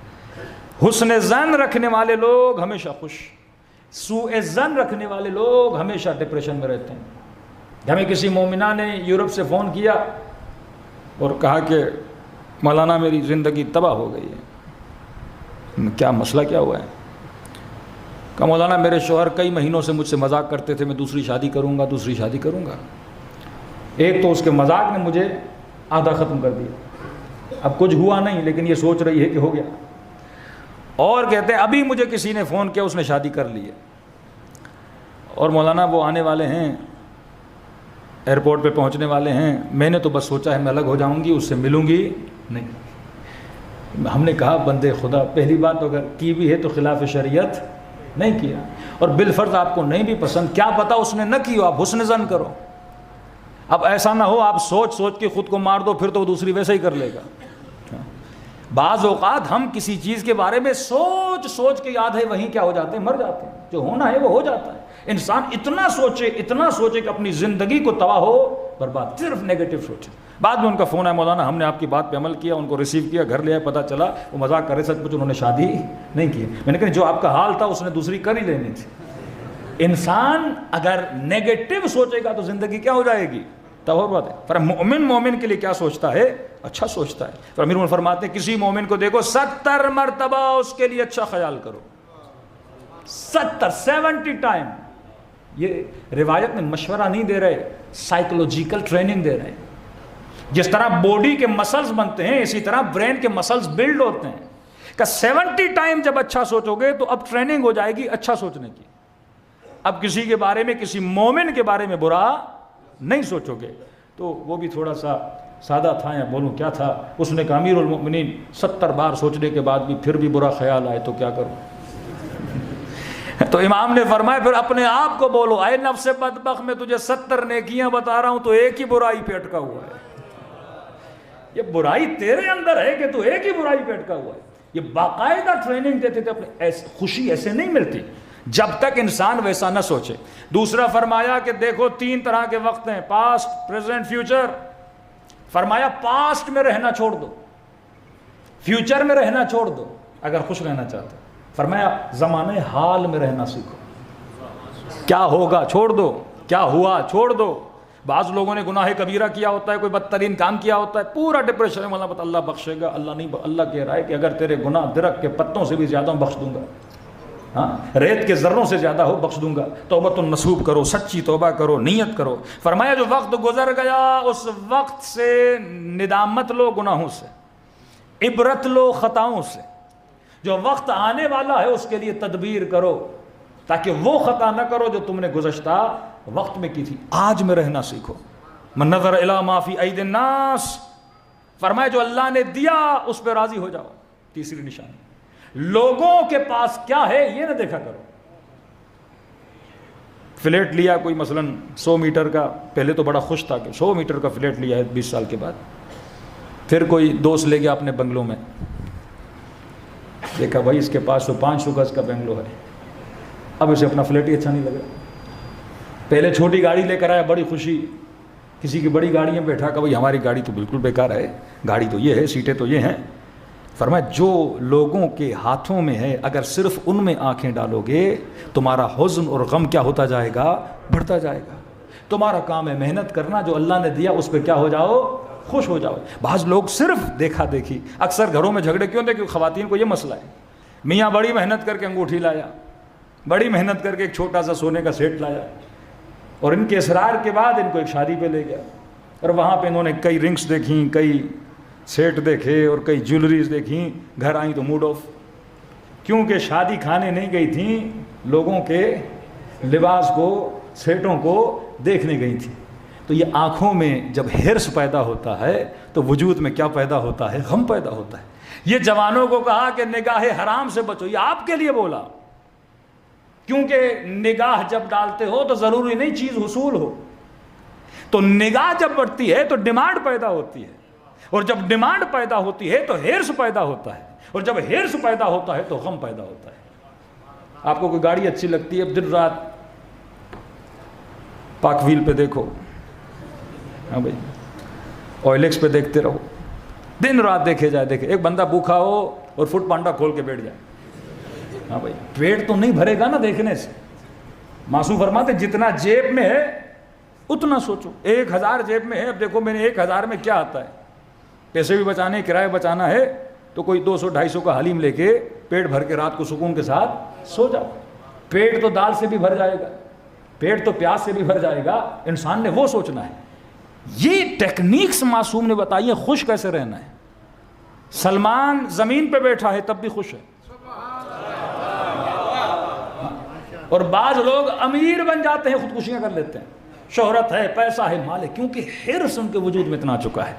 حسن ظن رکھنے والے لوگ ہمیشہ خوش, سوء ظن رکھنے والے لوگ ہمیشہ ڈپریشن میں رہتے ہیں. ہمیں کسی مومنہ نے یورپ سے فون کیا اور کہا کہ مولانا میری زندگی تباہ ہو گئی ہے. کیا مسئلہ کیا ہوا ہے؟ کہا مولانا میرے شوہر کئی مہینوں سے مجھ سے مذاق کرتے تھے, میں دوسری شادی کروں گا دوسری شادی کروں گا. ایک تو اس کے مذاق نے مجھے آدھا ختم کر دیا, اب کچھ ہوا نہیں لیکن یہ سوچ رہی ہے کہ ہو گیا. اور کہتے ہیں ابھی مجھے کسی نے فون کیا, اس نے شادی کر لی ہے اور مولانا وہ آنے والے ہیں, ایئرپورٹ پہ پہنچنے والے ہیں, میں نے تو بس سوچا ہے میں الگ ہو جاؤں گی, اس سے ملوں گی نہیں. ہم نے کہا بندے خدا, پہلی بات اگر کی بھی ہے تو خلاف شریعت نہیں کیا, اور بالفرض آپ کو نہیں بھی پسند, کیا پتا اس نے نہ کی ہو, آپ حسن ظن کرو. اب ایسا نہ ہو آپ سوچ سوچ کے خود کو مار دو, پھر تو وہ دوسری ویسے ہی کر لے گا. بعض اوقات ہم کسی چیز کے بارے میں سوچ سوچ کے یاد ہے وہیں کیا ہو جاتے ہیں, مر جاتے ہیں. جو ہونا ہے وہ ہو جاتا ہے. انسان اتنا سوچے کہ اپنی زندگی کو تباہ ہو برباد, صرف نیگیٹو سوچے. بعد میں ان کا فون آیا مولانا ہم نے آپ کی بات پہ عمل کیا, ان کو ریسیو کیا, گھر لے آئے, پتہ چلا وہ مذاق کر رہے, سچ مچ انہوں نے شادی نہیں کی. میں نے کہا جو آپ کا حال تھا اس نے دوسری کر ہی لینی تھی. انسان اگر نیگیٹو سوچے گا تو زندگی کیا ہو جائے گی؟ تباہ بات ہے. پر مومن کے لیے کیا سوچتا ہے؟ اچھا سوچتا ہے. پر امیر فرماتے ہیں کسی مومن کو دیکھو 70 مرتبہ اس کے لیے اچھا خیال کرو, 70 ٹائم. یہ روایت میں مشورہ نہیں دے رہے, سائیکولوجیکل ٹریننگ دے رہے ہیں. جس طرح باڈی کے مسلز بنتے ہیں اسی طرح برین کے مسلز بلڈ ہوتے ہیں. کہ 70 ٹائم جب اچھا سوچو گے تو اب ٹریننگ ہو جائے گی اچھا سوچنے کی. اب کسی کے بارے میں, کسی مومن کے بارے میں برا نہیں سوچو گے. تو وہ بھی تھوڑا سا سادہ تھا, یا بولوں کیا تھا, اس نے کہا امیر المؤمنین 70 بار سوچنے کے بعد بھی پھر بھی برا خیال آئے تو کیا کروں. تو امام نے فرمایا پھر اپنے آپ کو بولو، اے نفس بدبخت، میں تجھے 70 نیکیاں بتا رہا ہوں تو ایک ہی برائی پہ اٹکا ہوا ہے۔ یہ برائی تیرے اندر ہے کہ تو ایک ہی برائی پہ اٹکا ہوا ہے۔ یہ باقاعدہ ٹریننگ دیتے تھے اپنے، خوشی ایسے نہیں ملتی جب تک انسان ویسا نہ سوچے۔ دوسرا فرمایا کہ دیکھو 3 طرح کے وقت ہیں، پاسٹ، پریزنٹ، فیوچر۔ فرمایا پاسٹ میں رہنا چھوڑ دو، فیوچر میں رہنا چھوڑ دو اگر خوش رہنا چاہتے۔ فرمایا زمانے حال میں رہنا سیکھو، کیا ہوگا چھوڑ دو، کیا ہوا چھوڑ دو۔ بعض لوگوں نے گناہ کبیرہ کیا ہوتا ہے، کوئی بدترین کام کیا ہوتا ہے، پورا ڈپریشن ہے، مطلب اللہ بخشے گا، اللہ نہیں، اللہ کہہ رہا ہے کہ اگر تیرے گناہ درخت کے پتوں سے بھی زیادہ بخش دوں گا، ہاں ریت کے ذروں سے زیادہ ہو بخش دوں گا۔ توبۃ النصوح کرو، سچی توبہ کرو، نیت کرو۔ فرمایا جو وقت گزر گیا اس وقت سے ندامت لو گناہوں سے، عبرت لو خطاؤں سے۔ جو وقت آنے والا ہے اس کے لیے تدبیر کرو تاکہ وہ خطا نہ کرو جو تم نے گزشتہ وقت میں کی تھی۔ آج میں رہنا سیکھو۔ من نظر الی ما فی ایدی الناس، فرمایا جو اللہ نے دیا اس پہ راضی ہو جاؤ۔ تیسری نشانی، لوگوں کے پاس کیا ہے یہ نہ دیکھا کرو۔ فلیٹ لیا کوئی مثلا 100 میٹر کا، پہلے تو بڑا خوش تھا کہ 100 میٹر کا فلیٹ لیا ہے 20 سال کے بعد، پھر کوئی دوست لے گیا اپنے بنگلوں میں، دیکھا بھائی اس کے پاس تو 500 گز کا بنگلو ہے، اب اسے اپنا فلیٹ ہی اچھا نہیں لگا۔ پہلے چھوٹی گاڑی لے کر آیا، بڑی خوشی، کسی کی بڑی گاڑی میں بیٹھا کہ بھائی ہماری گاڑی تو بالکل بیکار ہے، گاڑی تو یہ ہے، سیٹیں تو یہ ہیں۔ فرمایا جو لوگوں کے ہاتھوں میں ہے اگر صرف ان میں آنکھیں ڈالو گے تمہارا حزن اور غم کیا ہوتا جائے گا، بڑھتا جائے گا۔ تمہارا کام ہے محنت کرنا، جو اللہ نے دیا اس پہ کیا ہو جاؤ، خوش ہو جاؤ۔ بعض لوگ صرف دیکھا دیکھی، اکثر گھروں میں جھگڑے کیوں ہوتے ہیں؟ کیونکہ خواتین کو یہ مسئلہ ہے، میاں بڑی محنت کر کے انگوٹھی لایا، بڑی محنت کر کے ایک چھوٹا سا سونے کا سیٹ لایا، اور ان کے اصرار کے بعد ان کو ایک شادی پہ لے گیا، اور وہاں پہ انہوں نے کئی رنگس دیکھیں، کئی سیٹ دیکھے اور کئی جیولریز دیکھیں، گھر آئیں تو موڈ آف، کیونکہ شادی کھانے نہیں گئی تھیں، لوگوں کے لباس کو، سیٹوں کو دیکھنے گئی تھیں۔ تو یہ آنکھوں میں جب ہرس پیدا ہوتا ہے تو وجود میں کیا پیدا ہوتا ہے، غم پیدا ہوتا ہے۔ یہ جوانوں کو کہا کہ نگاہ حرام سے بچو، یہ آپ کے لیے بولا، کیونکہ نگاہ جب ڈالتے ہو تو ضروری نہیں چیز حصول ہو، تو نگاہ جب بڑھتی ہے تو ڈیمانڈ پیدا ہوتی ہے، اور جب ڈیمانڈ پیدا ہوتی ہے تو ہرس پیدا ہوتا ہے، اور جب ہرس پیدا ہوتا ہے تو غم پیدا ہوتا ہے۔ آپ کو کوئی گاڑی اچھی لگتی ہے، دن رات پاک ویل پہ دیکھو، ہاں بھائی اویلکس پہ دیکھتے رہو، دن رات دیکھے جائے، دیکھے ایک بندہ بھوکھا ہو اور فوڈ پانڈا کھول کے بیٹھ جائے، ہاں بھائی پیٹ تو نہیں بھرے گا نا دیکھنے سے۔ معصوم فرماتے جتنا جیب میں ہے اتنا سوچو۔ 1000 جیب میں ہے، اب دیکھو میں نے 1000 میں کیا آتا ہے، پیسے بھی بچانے، کرایہ بچانا ہے تو کوئی 200-250 کا حلیم لے کے پیٹ بھر کے رات کو سکون کے ساتھ سو جاؤ۔ پیٹ تو دال سے بھی بھر جائے گا، پیٹ تو پیاز سے بھی بھر جائے گا، انسان نے وہ سوچنا ہے۔ یہ ٹیکنیکس معصوم نے بتائی ہے خوش کیسے رہنا ہے۔ سلمان زمین پہ بیٹھا ہے تب بھی خوش ہے، اور بعض لوگ امیر بن جاتے ہیں خودکشیاں کر لیتے ہیں، شہرت ہے، پیسہ ہے، مال ہے، کیونکہ حرص ان کے وجود میں اتنا چکا ہے۔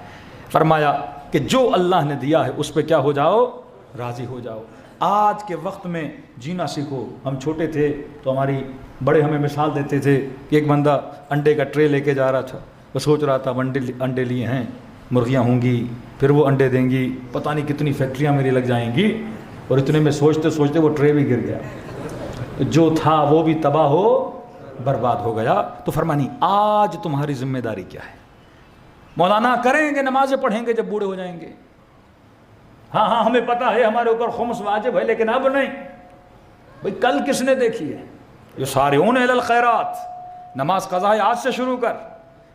فرمایا کہ جو اللہ نے دیا ہے اس پہ کیا ہو جاؤ، راضی ہو جاؤ۔ آج کے وقت میں جینا سیکھو۔ ہم چھوٹے تھے تو ہماری بڑے ہمیں مثال دیتے تھے کہ ایک بندہ انڈے کا ٹرے لے کے جا رہا تھا، وہ سوچ رہا تھا انڈے لیے ہیں، مرغیاں ہوں گی، پھر وہ انڈے دیں گی، پتہ نہیں کتنی فیکٹریاں میری لگ جائیں گی، اور اتنے میں سوچتے سوچتے وہ ٹرے بھی گر گیا، جو تھا وہ بھی تباہ ہو برباد ہو گیا۔ تو فرمانی آج تمہاری ذمہ داری کیا ہے؟ مولانا کریں گے، نمازیں پڑھیں گے جب بوڑھے ہو جائیں گے، ہاں ہمیں پتہ ہے ہمارے اوپر خمس واجب ہے، لیکن اب نہیں۔ بھئی کل کس نے دیکھی ہے؟ یسارعون الی الخیرات، نماز قضا ہے آج سے شروع کر،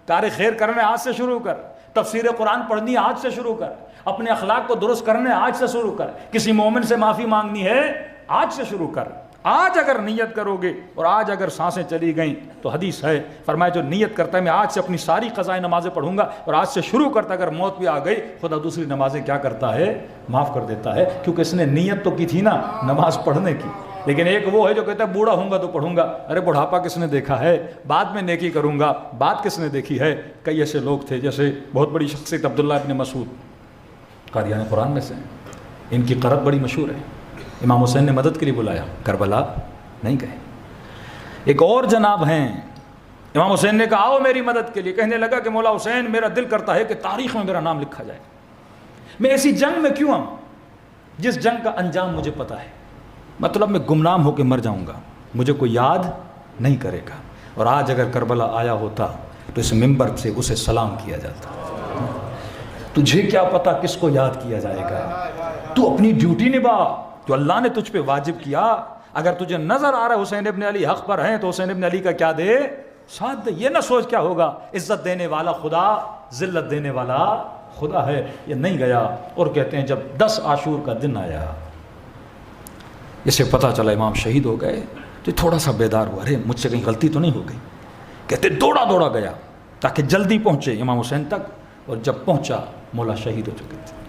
کار خیر کرنے آج سے شروع کر، تفسیر قرآن پڑھنی آج سے شروع کر، اپنے اخلاق کو درست کرنے آج سے شروع کر، کسی مومن سے معافی مانگنی ہے آج سے شروع کر۔ آج اگر نیت کرو گے اور آج اگر سانسیں چلی گئیں تو حدیث ہے، فرمایا جو نیت کرتا ہے میں آج سے اپنی ساری قضائے نمازیں پڑھوں گا، اور آج سے شروع کرتا اگر موت بھی آ گئی خدا دوسری نمازیں کیا کرتا ہے، معاف کر دیتا ہے، کیونکہ اس نے نیت تو کی تھی نا نماز پڑھنے کی۔ لیکن ایک وہ ہے جو کہتا ہے بوڑھا ہوں گا تو پڑھوں گا، ارے بڑھاپا کس نے دیکھا ہے، بعد میں نیکی کروں گا، بات کس نے دیکھی ہے۔ کئی ایسے لوگ تھے، جیسے بہت بڑی شخصیت عبداللہ ابن مسعود قاریان قرآن میں سے، ان کی قرت بڑی مشہور ہے۔ امام حسین نے مدد کے لیے بلایا، کربلا نہیں گئے. ایک اور جناب ہیں, امام حسین نے کہا آؤ میری مدد کے لیے. کہنے لگا کہ مولا حسین میرا دل کرتا ہے کہ تاریخ میں میرا نام لکھا جائے. میں ایسی جنگ میں کیوں آؤں جس جنگ کا انجام مجھے پتہ ہے, مطلب میں گمنام ہو کے مر جاؤں گا, مجھے کوئی یاد نہیں کرے گا. اور آج اگر کربلا آیا ہوتا تو اس ممبر سے اسے سلام کیا جاتا. تجھے کیا پتا کس کو یاد کیا جائے گا, تو اپنی ڈیوٹی نبھا جو اللہ نے تجھ پہ واجب کیا. اگر تجھے نظر آ رہا ہے حسین ابن علی حق پر ہیں تو حسین ابن علی کا کیا دے, ساتھ دے. یہ نہ سوچ کیا ہوگا, عزت دینے والا خدا, ذلت دینے والا خدا ہے. یہ نہیں گیا. اور کہتے ہیں جب 10 عاشور کا دن آیا, اسے پتہ چلا امام شہید ہو گئے, تو تھوڑا سا بیدار ہوا, ارے مجھ سے کہیں غلطی تو نہیں ہو گئی. کہتے دوڑا دوڑا گیا تاکہ جلدی پہنچے امام حسین تک, اور جب پہنچا مولا شہید ہو چکے تھے.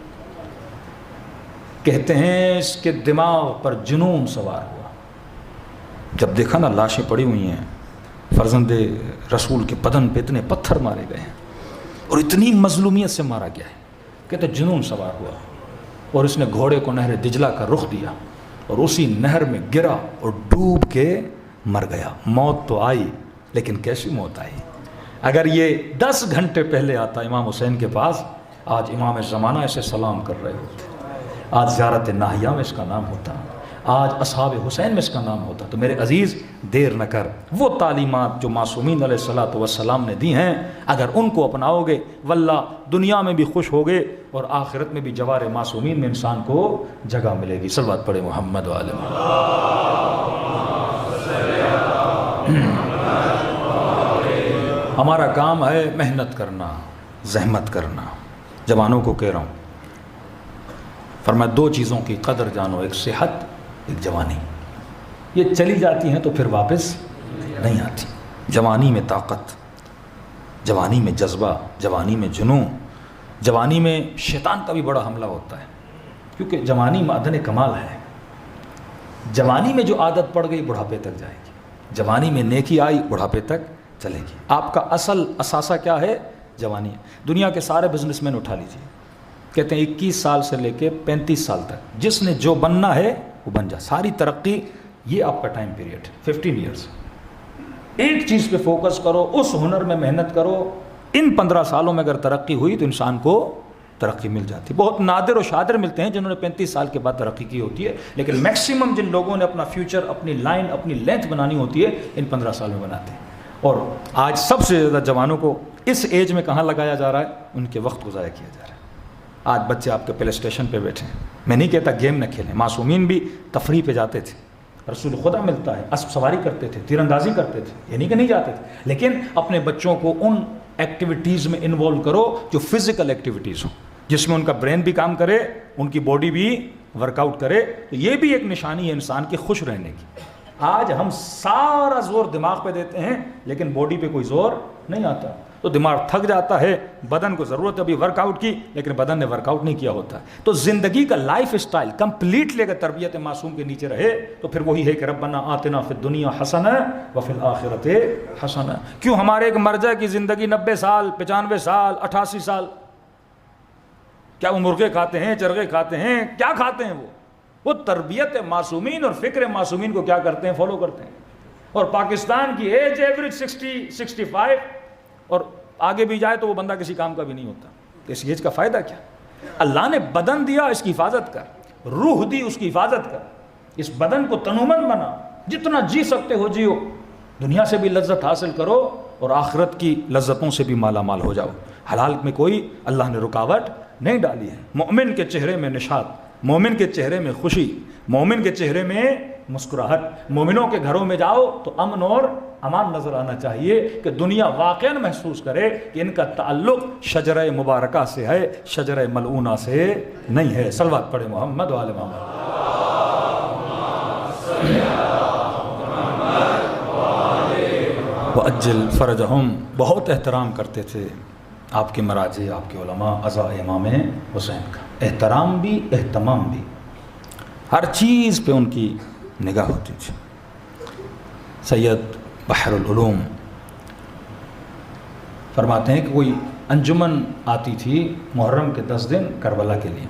کہتے ہیں اس کے دماغ پر جنون سوار ہوا جب دیکھا نا لاشیں پڑی ہوئی ہیں, فرزند رسول کے بدن پہ اتنے پتھر مارے گئے ہیں اور اتنی مظلومیت سے مارا گیا ہے. کہتے جنون سوار ہوا اور اس نے گھوڑے کو نہر دجلہ کا رخ دیا اور اسی نہر میں گرا اور ڈوب کے مر گیا. موت تو آئی, لیکن کیسی موت آئی. اگر یہ 10 گھنٹے پہلے آتا امام حسین کے پاس, آج امام زمانہ اسے سلام کر رہے ہوتے, آج زیارت ناہیہ میں اس کا نام ہوتا, آج اصحاب حسین میں اس کا نام ہوتا. تو میرے عزیز دیر نہ کر, وہ تعلیمات جو معصومین علیہ الصلوۃ والسلام نے دی ہیں, اگر ان کو اپناؤ گے واللہ دنیا میں بھی خوش ہوگے اور آخرت میں بھی جوار معصومین میں انسان کو جگہ ملے گی. صلوات پڑھے محمد و آل ہمارا کام ہے محنت کرنا, زحمت کرنا. جوانوں کو کہہ رہا ہوں, فرمایا 2 چیزوں کی قدر جانو, ایک صحت, ایک جوانی. یہ چلی جاتی ہیں تو پھر واپس نہیں آتی. جوانی میں طاقت, جوانی میں جذبہ, جوانی میں جنون, جوانی میں شیطان کا بھی بڑا حملہ ہوتا ہے, کیونکہ جوانی معدن کمال ہے. جوانی میں جو عادت پڑ گئی بڑھاپے تک جائے گی, جوانی میں نیکی آئی بڑھاپے تک چلے گی. آپ کا اصل اثاثہ کیا ہے؟ جوانی. دنیا کے سارے بزنس مین اٹھا لیجیے, کہتے ہیں 21 سال سے لے کے 35 سال تک جس نے جو بننا ہے وہ بن جا. ساری ترقی یہ آپ کا ٹائم پیریڈ 15 ایئرس. ایک چیز پہ فوکس کرو, اس ہنر میں محنت کرو. ان 15 سالوں میں اگر ترقی ہوئی تو انسان کو ترقی مل جاتی. بہت نادر و شادر ملتے ہیں جنہوں نے 35 سال کے بعد ترقی کی ہوتی ہے, لیکن میکسیمم جن لوگوں نے اپنا فیوچر, اپنی لائن, اپنی لینتھ بنانی ہوتی ہے ان 15 سال میں بناتے ہیں. اور آج سب سے زیادہ جوانوں کو اس ایج میں کہاں لگایا جا رہا ہے؟ ان کے وقت کو ضائع کیا جا رہا ہے. آج بچے آپ کے پلے اسٹیشن پہ بیٹھے ہیں. میں نہیں کہتا گیم نہ کھیلیں, معصومین بھی تفریح پہ جاتے تھے, رسول خدا ملتا ہے, اسب سواری کرتے تھے, تیر اندازی کرتے تھے, یہ نہیں کہ نہیں جاتے تھے, لیکن اپنے بچوں کو ان ایکٹیویٹیز میں انوالو کرو جو فزیکل ایکٹیویٹیز ہوں, جس میں ان کا برین بھی کام کرے, ان کی باڈی بھی ورک آؤٹ کرے. تو یہ بھی ایک نشانی ہے انسان کے خوش رہنے کی. آج ہم سارا زور دماغ پہ دیتے ہیں لیکن باڈی پہ کوئی زور نہیں آتا, تو دماغ تھک جاتا ہے. بدن کو ضرورت ہے ابھی ورک آؤٹ کی, لیکن بدن نے ورک آؤٹ نہیں کیا ہوتا. تو زندگی کا لائف اسٹائل کمپلیٹلی اگر تربیت معصوم کے نیچے رہے تو پھر وہی ہے کہ ربنا آتنا فی الدنیا حسنہ وفی الآخرۃ حسنہ. کیوں ہمارے ایک مرجع کی زندگی 90 سال, 95 سال, 88 سال, کیا وہ مرغے کھاتے ہیں, چرغے کھاتے ہیں, کیا کھاتے ہیں؟ وہ تربیت معصومین اور فکر معصومین کو کیا کرتے ہیں؟ فالو کرتے ہیں. اور پاکستان کی ایج ایوریج 60-65 اور آگے بھی جائے تو وہ بندہ کسی کام کا بھی نہیں ہوتا. اس ایج کا فائدہ کیا؟ اللہ نے بدن دیا, اس کی حفاظت کر. روح دی, اس کی حفاظت کر. اس بدن کو تنومند بنا, جتنا جی سکتے ہو جیو. دنیا سے بھی لذت حاصل کرو اور آخرت کی لذتوں سے بھی مالا مال ہو جاؤ. حلال میں کوئی اللہ نے رکاوٹ نہیں ڈالی ہے. مومن کے چہرے میں نشاط, مومن کے چہرے میں خوشی, مومن کے چہرے میں مسکراہٹ. مومنوں کے گھروں میں جاؤ تو امن اور امان نظر آنا چاہیے, کہ دنیا واقعا محسوس کرے کہ ان کا تعلق شجرہ مبارکہ سے ہے, شجرہ ملعونہ سے نہیں ہے. صلوات پڑھے محمد و آل محمد. وَأَجِّلْ فَرَجَهُمْ. بہت احترام کرتے تھے آپ کے مراجع, آپ کے علماء, عزا امام حسین کا. احترام بھی, اہتمام بھی, ہر چیز پہ ان کی نگاہ ہوتی تھی. سید بحر العلوم فرماتے ہیں کہ کوئی انجمن آتی تھی محرم کے 10 دن کربلا کے لیے.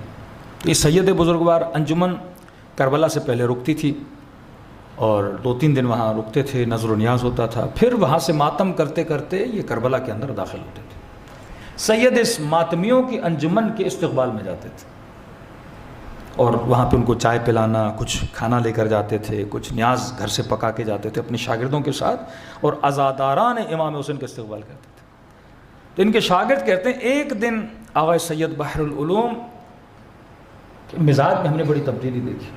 تو یہ سید بزرگوار انجمن کربلا سے پہلے رکتی تھی اور 2-3 دن وہاں رکتے تھے، نظر و نیاز ہوتا تھا، پھر وہاں سے ماتم کرتے کرتے یہ کربلا کے اندر داخل ہوتے تھے۔ سید اس ماتمیوں کی انجمن کے استقبال میں جاتے تھے اور وہاں پہ ان کو چائے پلانا، کچھ کھانا لے کر جاتے تھے، کچھ نیاز گھر سے پکا کے جاتے تھے اپنے شاگردوں کے ساتھ، اور عزاداران امام حسین کا استقبال کرتے تھے۔ تو ان کے شاگرد کہتے ہیں ایک دن آغا سید بحر العلوم کے مزاج میں ہم نے بڑی تبدیلی دیکھی۔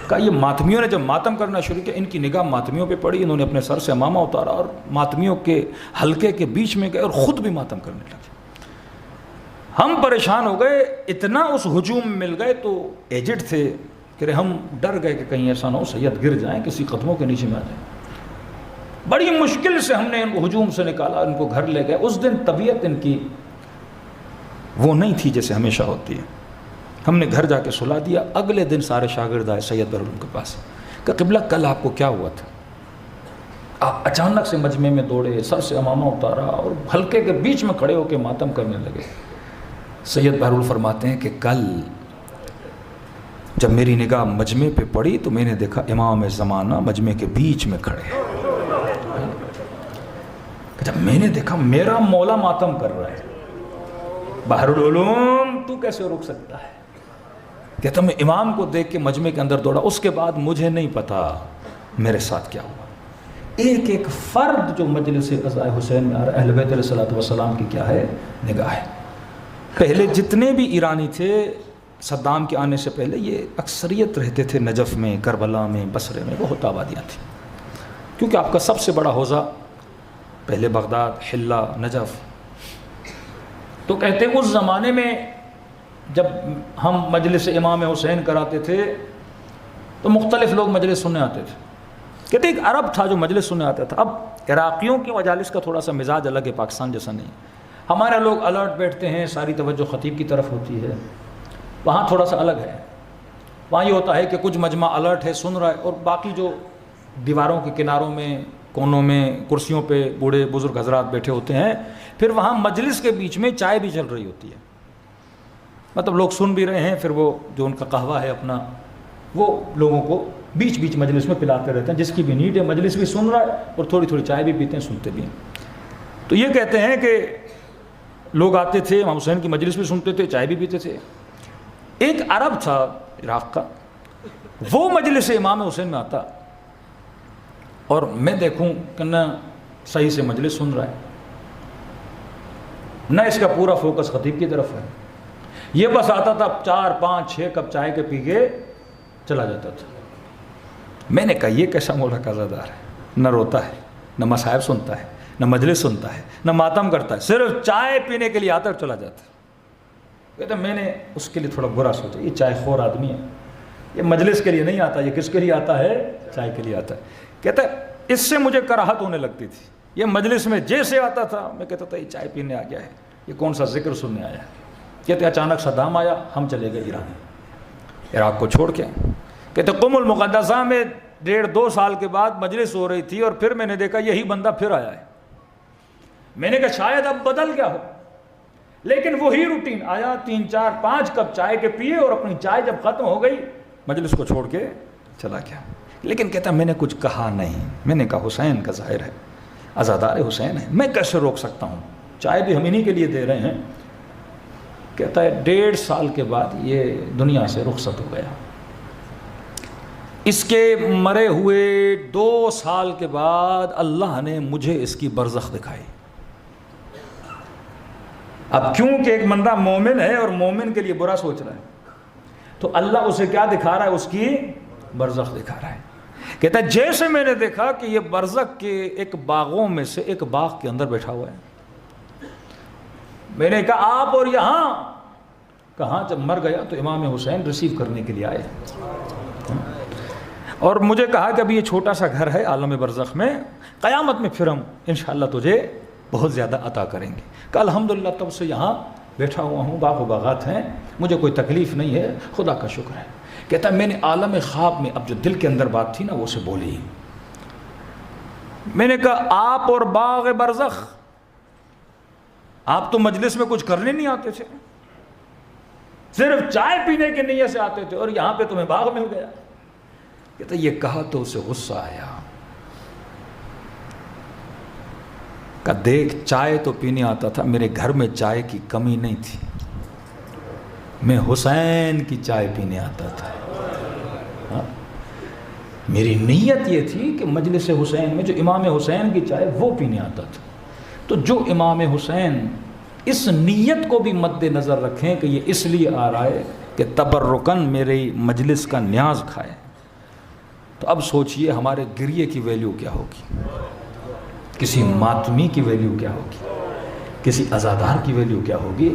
کہا یہ ماتمیوں نے جب ماتم کرنا شروع کیا، ان کی نگاہ ماتمیوں پہ پڑی، انہوں نے اپنے سر سے امامہ اتارا اور ماتمیوں کے حلقے کے بیچ میں گئے اور خود بھی ماتم کرنے لگے۔ ہم پریشان ہو گئے، اتنا اس ہجوم میں مل گئے، تو ایجڈ تھے کہ ہم ڈر گئے کہ کہیں ایسا نہ ہو سید گر جائیں، کسی قدموں کے نیچے میں آ جائیں۔ بڑی مشکل سے ہم نے ان کو ہجوم سے نکالا، ان کو گھر لے گئے۔ اس دن طبیعت ان کی وہ نہیں تھی جیسے ہمیشہ ہوتی ہے۔ ہم نے گھر جا کے سلا دیا۔ اگلے دن سارے شاگرد آئے سید بحر العلوم کے پاس کہ قبلہ کل آپ کو کیا ہوا تھا؟ آپ اچانک سے مجمع میں دوڑے، سر سے امامہ اتارا اور حلقے کے بیچ میں کھڑے ہو کے ماتم کرنے لگے۔ سید بحر العلوم فرماتے ہیں کہ کل جب میری نگاہ مجمع پہ پڑی تو میں نے دیکھا امام زمانہ مجمع کے بیچ میں کھڑے ہیں۔ جب میں نے دیکھا میرا مولا ماتم کر رہا ہے، بحر العلوم تو کیسے روک سکتا ہے؟ کہتا میں امام کو دیکھ کے مجمع کے اندر دوڑا، اس کے بعد مجھے نہیں پتا میرے ساتھ کیا ہوا۔ ایک ایک فرد جو مجلس قضاء حسین میں آ رہا ہے، اہل بیت علیہ السلام کی کیا ہے نگاہ ہے۔ پہلے جتنے بھی ایرانی تھے صدام کے آنے سے پہلے یہ اکثریت رہتے تھے نجف میں، کربلا میں، بصرے میں، بہت آبادیاں تھیں، کیونکہ آپ کا سب سے بڑا حوزہ پہلے بغداد، حلہ، نجف۔ تو کہتے ہیں اس زمانے میں جب ہم مجلس امام حسین کراتے تھے تو مختلف لوگ مجلس سننے آتے تھے۔ کہتے ایک عرب تھا جو مجلس سننے آتا تھا۔ اب عراقیوں کی مجالس کا تھوڑا سا مزاج الگ ہے، پاکستان جیسا نہیں۔ ہمارے لوگ الرٹ بیٹھتے ہیں، ساری توجہ خطیب کی طرف ہوتی ہے، وہاں تھوڑا سا الگ ہے۔ وہاں یہ ہوتا ہے کہ کچھ مجمع الرٹ ہے، سن رہا ہے، اور باقی جو دیواروں کے کناروں میں، کونوں میں، کرسیوں پہ بوڑھے بزرگ حضرات بیٹھے ہوتے ہیں۔ پھر وہاں مجلس کے بیچ میں چائے بھی چل رہی ہوتی ہے، مطلب لوگ سن بھی رہے ہیں، پھر وہ جو ان کا قہوہ ہے اپنا، وہ لوگوں کو بیچ بیچ مجلس میں پلاتے رہتے ہیں، جس کی بھی نیڈ ہے، مجلس بھی سن رہا ہے اور تھوڑی تھوڑی چائے بھی پیتے ہیں، سنتے بھی ہیں۔ تو یہ کہتے ہیں کہ لوگ آتے تھے، امام حسین کی مجلس بھی سنتے تھے، چائے بھی پیتے تھے۔ ایک عرب تھا عراق کا، وہ مجلس امام حسین میں آتا اور میں دیکھوں کہ نہ صحیح سے مجلس سن رہا ہے، نہ اس کا پورا فوکس خطیب کی طرف ہے، یہ بس آتا تھا 4 5 6 کپ چائے کے پی کے چلا جاتا تھا۔ میں نے کہا یہ کیسا مولا کا عزادار ہے، نہ روتا ہے، نہ مصائب سنتا ہے، نہ مجلس سنتا ہے، نہ ماتم کرتا ہے، صرف چائے پینے کے لیے آتا اور چلا جاتا ہے۔ کہتا میں نے اس کے لیے تھوڑا برا سوچا، یہ چائے خور آدمی ہے، یہ مجلس کے لیے نہیں آتا، یہ کس کے لیے آتا ہے؟ چائے کے لیے آتا ہے۔ کہتا ہے اس سے مجھے کراہت ہونے لگتی تھی، یہ مجلس میں جیسے آتا تھا میں کہتا تھا یہ چائے پینے آ گیا ہے، یہ کون سا ذکر سننے آیا ہے۔ کہتے اچانک صدام آیا، ہم چلے گئے ایران، عراق کو چھوڑ کے۔ کہتے قم المقدسہ میں 1.5-2 سال کے بعد مجلس ہو رہی تھی اور پھر میں نے دیکھا یہی بندہ پھر آیا ہے۔ میں نے کہا شاید اب بدل گیا ہو، لیکن وہی روٹین آیا، 3-4-5 کپ چائے کے پیے اور اپنی چائے جب ختم ہو گئی مجلس کو چھوڑ کے چلا گیا۔ لیکن کہتا میں نے کچھ کہا نہیں، میں نے کہا حسین کا ظاہر ہے، عزادار حسین ہے، میں کیسے روک سکتا ہوں، چائے بھی ہم انہی کے لیے دے رہے ہیں۔ کہتا ہے 1.5 سال کے بعد یہ دنیا سے رخصت ہو گیا۔ اس کے مرے ہوئے 2 سال کے بعد اللہ نے مجھے اس کی برزخ دکھائی۔ اب کیونکہ ایک بندہ مومن ہے اور مومن کے لیے برا سوچ رہا ہے تو اللہ اسے کیا دکھا رہا ہے؟ اس کی برزخ دکھا رہا ہے۔ کہتا ہے جیسے میں نے دیکھا کہ یہ برزخ کے ایک باغوں میں سے ایک باغ کے اندر بیٹھا ہوا ہے، میں نے کہا آپ اور یہاں کہاں؟ جب مر گیا تو امام حسین ریسیو کرنے کے لیے آئے اور مجھے کہا کہ ابھی یہ چھوٹا سا گھر ہے عالم برزخ میں، قیامت میں پھر ہم انشاءاللہ تجھے بہت زیادہ عطا کریں گے۔ کہ الحمدللہ تب سے یہاں بیٹھا ہوا ہوں، باغ و باغات ہیں، مجھے کوئی تکلیف نہیں ہے، خدا کا شکر ہے۔ کہتا ہے میں نے عالم خواب میں اب جو دل کے اندر بات تھی نا وہ اسے بولی، میں نے کہا آپ اور باغ برزخ، آپ تو مجلس میں کچھ کرنے نہیں آتے تھے، صرف چائے پینے کے نیت سے آتے تھے، اور یہاں پہ تمہیں باغ مل گیا۔ کہتا یہ کہا تو اسے غصہ آیا، کہ دیکھ چائے تو پینے آتا تھا، میرے گھر میں چائے کی کمی نہیں تھی، میں حسین کی چائے پینے آتا تھا، میری نیت یہ تھی کہ مجلس حسین میں جو امام حسین کی چائے وہ پینے آتا تھا۔ تو جو امام حسین اس نیت کو بھی مد نظر رکھیں کہ یہ اس لیے آ رہا ہے کہ تبرکن میرے مجلس کا نیاز کھائے، تو اب سوچئے ہمارے گریے کی ویلیو کیا ہوگی، کسی ماتمی کی ویلیو کیا ہوگی، کسی عزادار کی ویلیو کیا ہوگی۔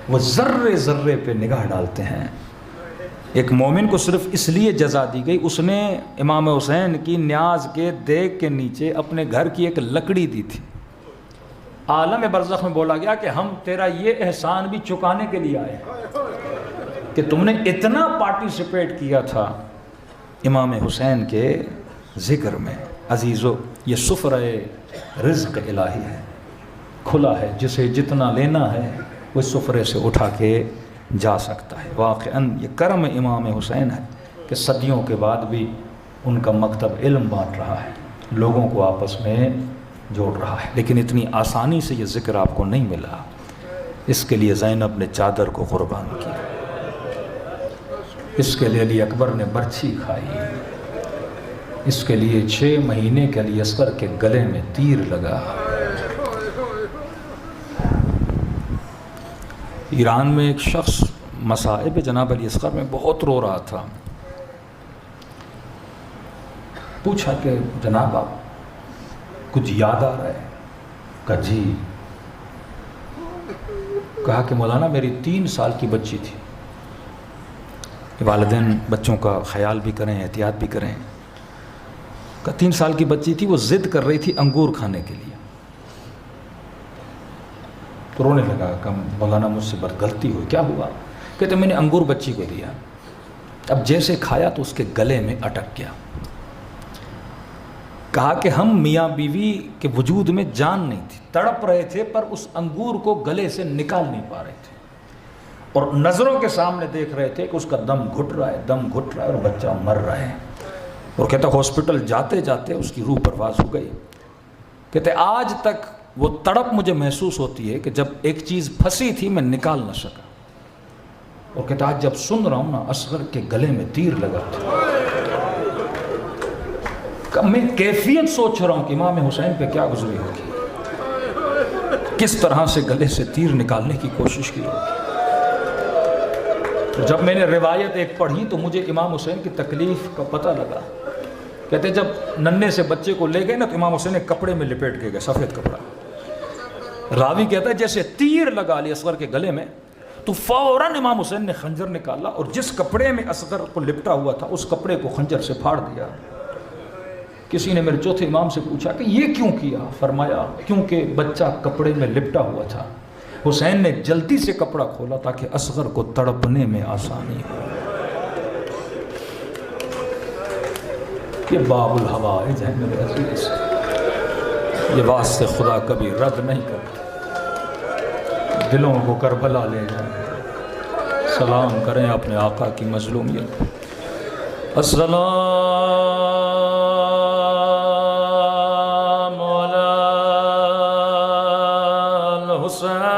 وہ ذرے ذرے پہ نگاہ ڈالتے ہیں۔ ایک مومن کو صرف اس لیے جزا دی گئی، اس نے امام حسین کی نیاز کے دیگ کے نیچے اپنے گھر کی ایک لکڑی دی تھی۔ عالم برزخ میں بولا گیا کہ ہم تیرا یہ احسان بھی چکانے کے لیے آئے کہ تم نے اتنا پارٹیسپیٹ کیا تھا امام حسین کے ذکر میں۔ عزیزو، یہ سفرہ رزق الہی ہے، کھلا ہے، جسے جتنا لینا ہے وہ سفرے سے اٹھا کے جا سکتا ہے۔ واقعاً یہ کرم امام حسین ہے کہ صدیوں کے بعد بھی ان کا مکتب علم بانٹ رہا ہے، لوگوں کو آپس میں جوڑ رہا ہے، لیکن اتنی آسانی سے یہ ذکر آپ کو نہیں ملا۔ اس کے لیے زینب نے چادر کو قربان کیا، اس کے لیے علی اکبر نے برچھی کھائی، اس کے لیے 6 مہینے کے علی اصغر کے گلے میں تیر لگا۔ ایران میں ایک شخص مصائب جناب علی اصغر میں بہت رو رہا تھا۔ پوچھا کہ جناب آپ کچھ یاد آ رہا ہے؟ کہا جی۔ کہا کہ مولانا میری 3 سال کی بچی تھی، والدین بچوں کا خیال بھی کریں، احتیاط بھی کریں۔ کہا 3 سال کی بچی تھی، وہ ضد کر رہی تھی انگور کھانے کے لیے، تو رونے لگا کہ مولانا مجھ سے بڑی غلطی ہوئی۔ کیا ہوا؟ کہتے میں نے انگور بچی کو دیا، اب جیسے کھایا تو اس کے گلے میں اٹک گیا۔ کہا کہ ہم میاں بیوی کے وجود میں جان نہیں تھی، تڑپ رہے تھے پر اس انگور کو گلے سے نکال نہیں پا رہے تھے، اور نظروں کے سامنے دیکھ رہے تھے کہ اس کا دم گھٹ رہا ہے، دم گھٹ رہا ہے اور بچہ مر رہا ہے۔ اور کہتا ہاسپٹل جاتے جاتے اس کی روح پرواز ہو گئی۔ کہتے آج تک وہ تڑپ مجھے محسوس ہوتی ہے کہ جب ایک چیز پھنسی تھی میں نکال نہ سکا، اور کہتا آج جب سن رہا ہوں نا اصغر کے گلے میں تیر لگا تھا، کہ میں کیفیت سوچ رہا ہوں کہ امام حسین پہ کیا گزری ہوگی، کس طرح سے گلے سے تیر نکالنے کی کوشش کی ہوگی۔ تو جب میں نے روایت ایک پڑھی تو مجھے امام حسین کی تکلیف کا پتہ لگا۔ کہتے جب ننھے سے بچے کو لے گئے نا تو امام حسین نے کپڑے میں لپیٹ کے گئے، سفید کپڑا۔ راوی کہتا ہے جیسے تیر لگا علی اصغر کے گلے میں تو فوراً امام حسین نے خنجر نکالا اور جس کپڑے میں اصغر کو لپٹا ہوا تھا اس کپڑے کو خنجر سے پھاڑ دیا۔ کسی نے میرے چوتھے امام سے پوچھا کہ یہ کیوں کیا؟ فرمایا کیونکہ بچہ کپڑے میں لپٹا ہوا تھا، حسین نے جلدی سے کپڑا کھولا تاکہ اصغر کو تڑپنے میں آسانی ہو۔ یہ باب الحوائج ہے میرے عزیز، یہ واسطے خدا کبھی رد نہیں کرتے۔ دلوں کو کربلا لے جائیں، سلام کریں اپنے آقا کی مظلومیت۔ السلام علی الحسین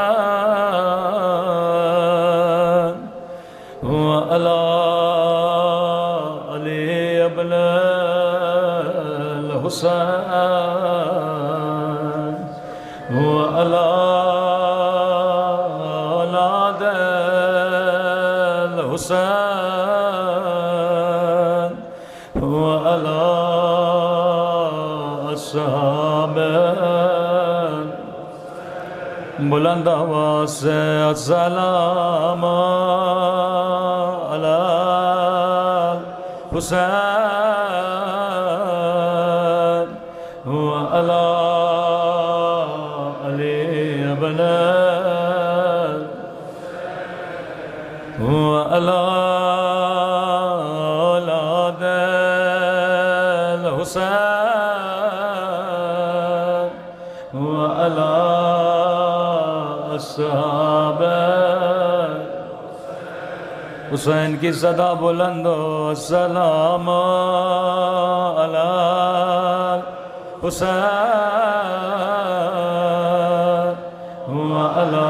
وعلی علی ابن الحسین وعلی اولاد الحسین وعلی اصحاب بلند آواز سے السلام علی حسین وعلی علی ابن وعلی اولاد الحسین وعلی اصحاب حسین کی صدا بلند ہو السلام علی حسین وعلی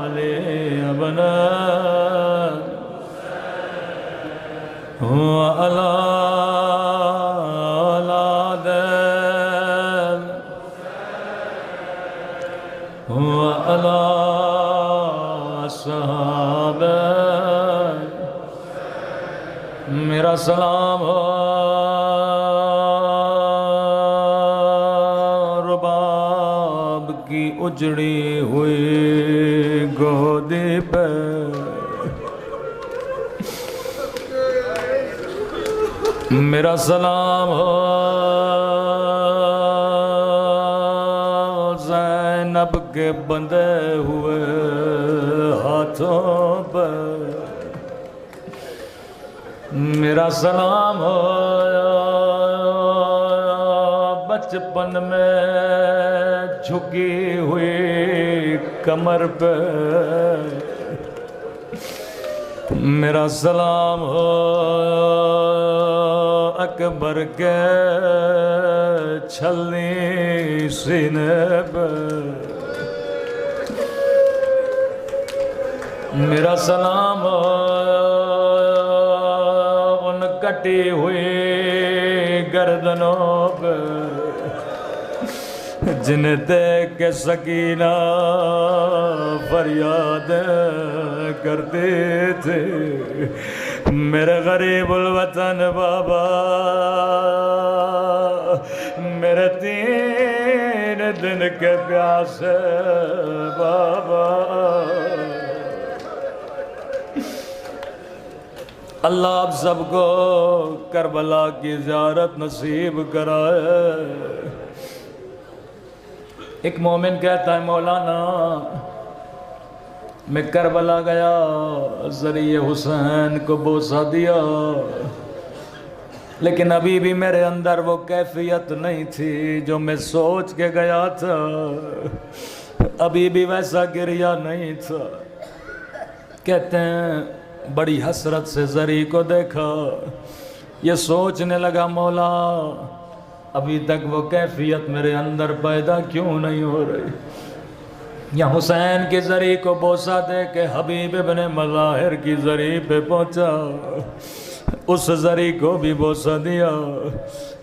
علی ابن وعلی اولاد وعلی صحابہ میرا سلام ہو رباب کی اجڑی ہوئی گودی پہ میرا سلام ہو زینب کے بندھے ہوئے ہاتھوں پر میرا سلام ہو بچپن میں جھکی ہوئی کمر پہ میرا سلام ہو اکبر کے چھلنی سینے پہ میرا سلام ہو ان کٹی ہوئی گردنوں پہ جنہیں دیکھ کے سکینہ فریاد کرتے تھے میرے غریب الوطن بابا میرے 3 دن کے پیاسے بابا اللہ آپ سب کو کربلا کی زیارت نصیب کرائے۔ ایک مومن کہتا ہے مولانا میں کربلا گیا ذریعہ حسین کو بوسہ دیا لیکن ابھی بھی میرے اندر وہ کیفیت نہیں تھی جو میں سوچ کے گیا تھا، ابھی بھی ویسا گریہ نہیں تھا۔ کہتے ہیں بڑی حسرت سے زری کو دیکھا، یہ سوچنے لگا مولا ابھی تک وہ کیفیت میرے اندر پیدا کیوں نہیں ہو رہی۔ یا حسین کی زری کو بوسہ دے کے حبیب ابن مظاہر کی زری پہ پہنچا، اس زری کو بھی بوسہ دیا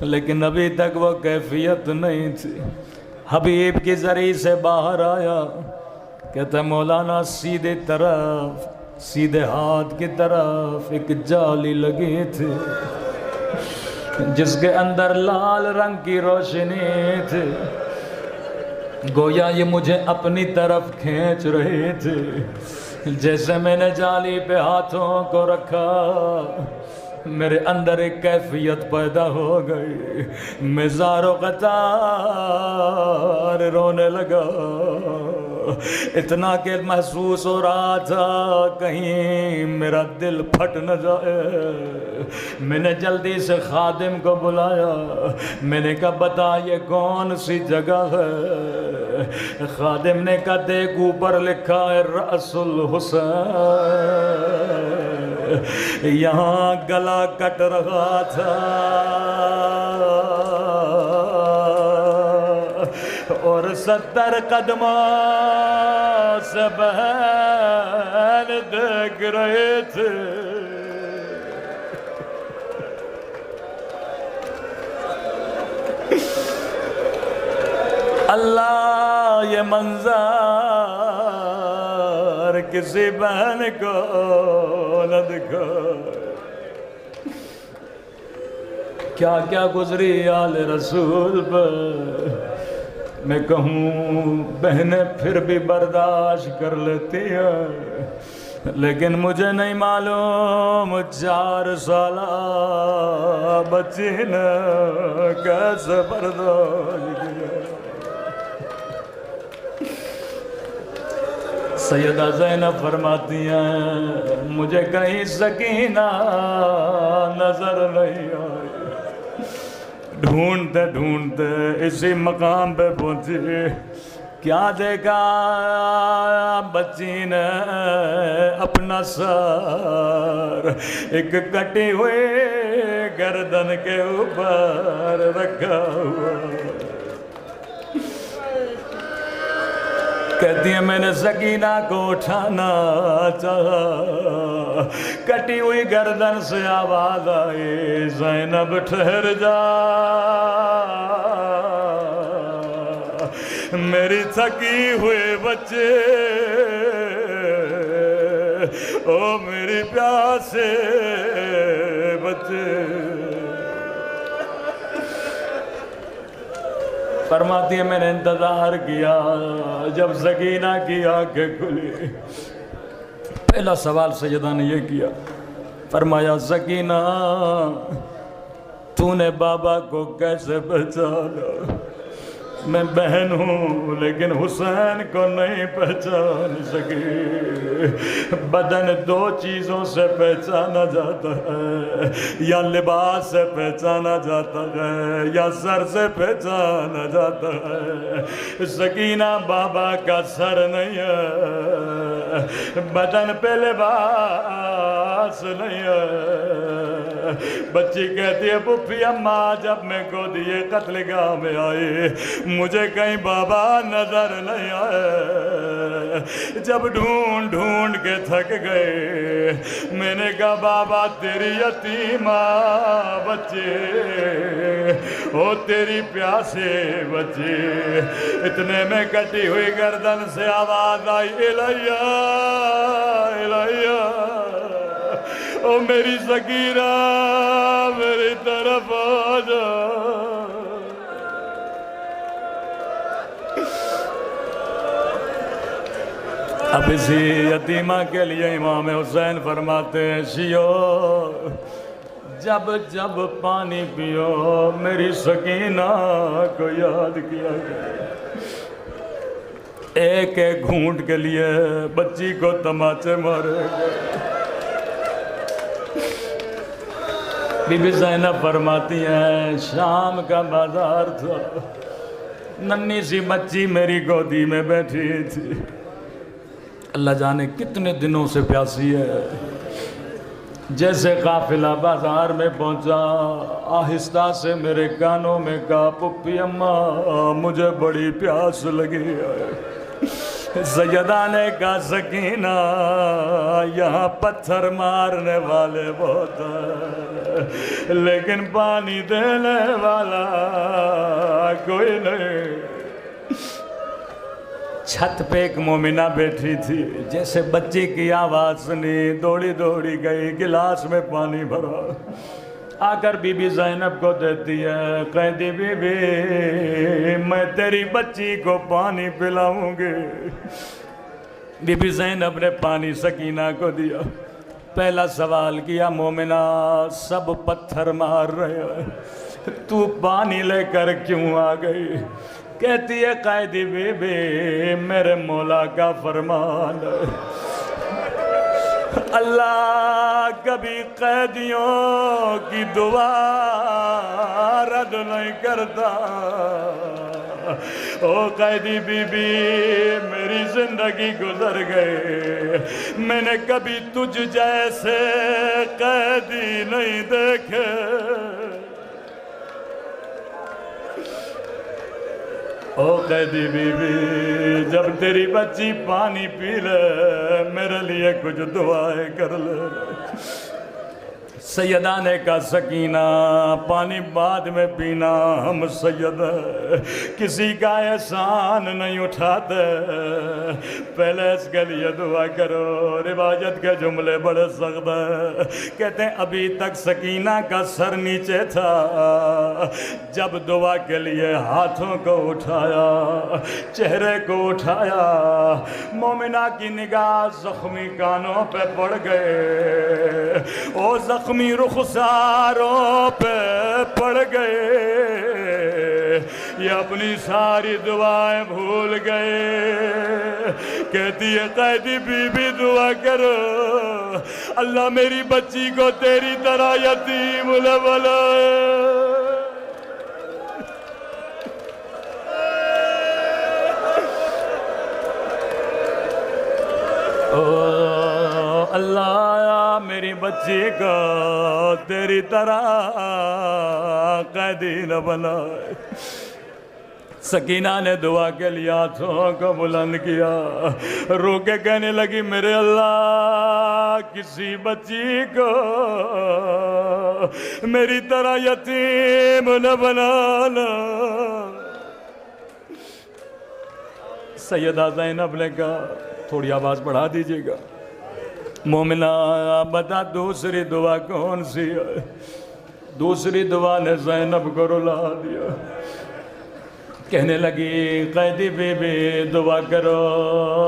لیکن ابھی تک وہ کیفیت نہیں تھی۔ حبیب کی زری سے باہر آیا، کہتا مولانا سیدھے طرف سیدھے ہاتھ کی طرف ایک جالی لگی تھی جس کے اندر لال رنگ کی روشنی تھی، گویا یہ مجھے اپنی طرف کھینچ رہی تھی۔ جیسے میں نے جالی پہ ہاتھوں کو رکھا میرے اندر ایک کیفیت پیدا ہو گئی، میں زار و قطار رونے لگا، اتنا کہ محسوس ہو رہا تھا کہیں میرا دل پھٹ نہ جائے۔ میں نے جلدی سے خادم کو بلایا، میں نے کہا بتا یہ کون سی جگہ ہے؟ خادم نے کہا دیکھ اوپر لکھا ہے رأس الحسین، یہاں گلا کٹ رہا تھا اور 70 قدموں سے بہن دیکھ رہے تھے۔ اللہ یہ منظر کسی بہن کو نہ دکھائے، کیا کیا گزری آل رسول پر۔ میں کہوں بہنیں پھر بھی برداشت کر لیتی ہیں لیکن مجھے نہیں معلوم 4 سالہ بچی نے کیسے برداشت کیا۔ سیدہ زینب فرماتی ہیں مجھے کہیں سکینہ نظر نہیں آئی، ڈھونڈتے ڈھونڈتے اسی مقام پہ پہنچی، کیا دیکھا بچی نے اپنا سر ایک کٹی ہوئی گردن کے اوپر رکھا ہوا. کہتی ہے میں نے سکینہ کو اٹھانا چاہا, کٹی ہوئی گردن سے آواز آئی, زینب ٹھہر جا, میری تھکی ہوئے بچے, او میری پیاسے بچے. فرماتی ہے میں نے انتظار کیا, جب سکینہ کی آنکھیں کھلی, پہلا سوال سیدہ نے یہ کیا, فرمایا سکینہ تو نے بابا کو کیسے پہچانا؟ میں بہن ہوں لیکن حسین کو نہیں پہچان سکی. بدن دو چیزوں سے پہچانا جاتا ہے, یا لباس سے پہچانا جاتا ہے یا سر سے پہچانا جاتا ہے. سکینہ بابا کا سر نہیں ہے, بدن پہ لباس نہیں ہے. بچی کہتی ہے پھوپھی اماں جب میں گودیے قتل گاہ میں آئی مجھے کہیں بابا نظر نہیں آئے. جب ڈھونڈ ڈھونڈ کے تھک گئے میں نے کہا بابا تیری یتیمہ بچے, او تیری پیاسے بچے. اتنے میں کٹی ہوئی گردن سے آواز آئی, الیہ الیہ, او میری سکینہ میری طرف آ جا. اب اسی یتیمہ کے لیے امام حسین فرماتے ہیں شیو جب جب پانی پیو میری سکینہ کو یاد کیا کرے. ایک ایک گھونٹ کے لیے بچی کو تماچے مارے گئے. بی بی زینب فرماتی ہیں شام کا بازار تھا, ننھی سی بچی میری گودی میں بیٹھی تھی. اللہ جانے کتنے دنوں سے پیاسی ہے. جیسے قافلہ بازار میں پہنچا آہستہ سے میرے کانوں میں کہا پھوپھی اماں مجھے بڑی پیاس لگی ہے. سیدہ نے کہا سکینہ یہاں پتھر مارنے والے بہت ہیں لیکن پانی دینے والا کوئی نہیں. چھت پہ ایک مومنہ بیٹھی تھی, جیسے بچی کی آواز سنی دوڑی دوڑی گئی, گلاس میں پانی بھرا, آ کر بی بی زینب کو دیتی ہے. قیدی بی بی میں تیری بچی کو پانی پلاؤں گی. بی بی زینب نے پانی سکینہ کو دیا. پہلا سوال کیا مومنہ سب پتھر مار رہے ہیں تو پانی لے کر کیوں آ گئی؟ کہتی ہے قائدی بی بی میرے مولا کا فرمان ہے, اللہ کبھی قیدیوں کی دعا رد نہیں کرتا. او قیدی بی بی میری زندگی گزر گئے, میں نے کبھی تجھ جیسے قیدی نہیں دیکھے. او قیدی بی بی جب تیری بچی پانی پی لے میرے لیے کچھ دعائیں کر لے. سیدہ نے کہا سکینہ پانی بعد میں پینا, ہم سید کسی کا احسان نہیں اٹھاتے, پہلے اس کے لیے دعا کرو. روایت کے جملے بڑے سخت ہیں. کہتے ہیں ابھی تک سکینہ کا سر نیچے تھا, جب دعا کے لیے ہاتھوں کو اٹھایا, چہرے کو اٹھایا, مومنہ کی نگاہ زخمی کانوں پہ پڑ گئے, او زخمی رخساروں پہ پڑ گئے, یہ اپنی ساری دعائیں بھول گئے. کہتی ہے قیدی بی بی دعا کرو اللہ میری بچی کو تیری طرح یتیم نہ بنائے. او اللہ میری بچی کو تیری طرح قیدی نہ بنا۔ سکینہ نے دعا کے لیے ہاتھوں کو بلند کیا، رو کے کہنے لگی میرے اللہ کسی بچی کو میری طرح یتیم نہ بنانا۔ سیدہ زینب نے کہا تھوڑی آواز بڑھا دیجیے گا، مومنہ بتا دوسری دعا کون سی ہے؟ دوسری دعا نے زینب کو رلا دیا، کہنے لگی قیدی بی بی دعا کرو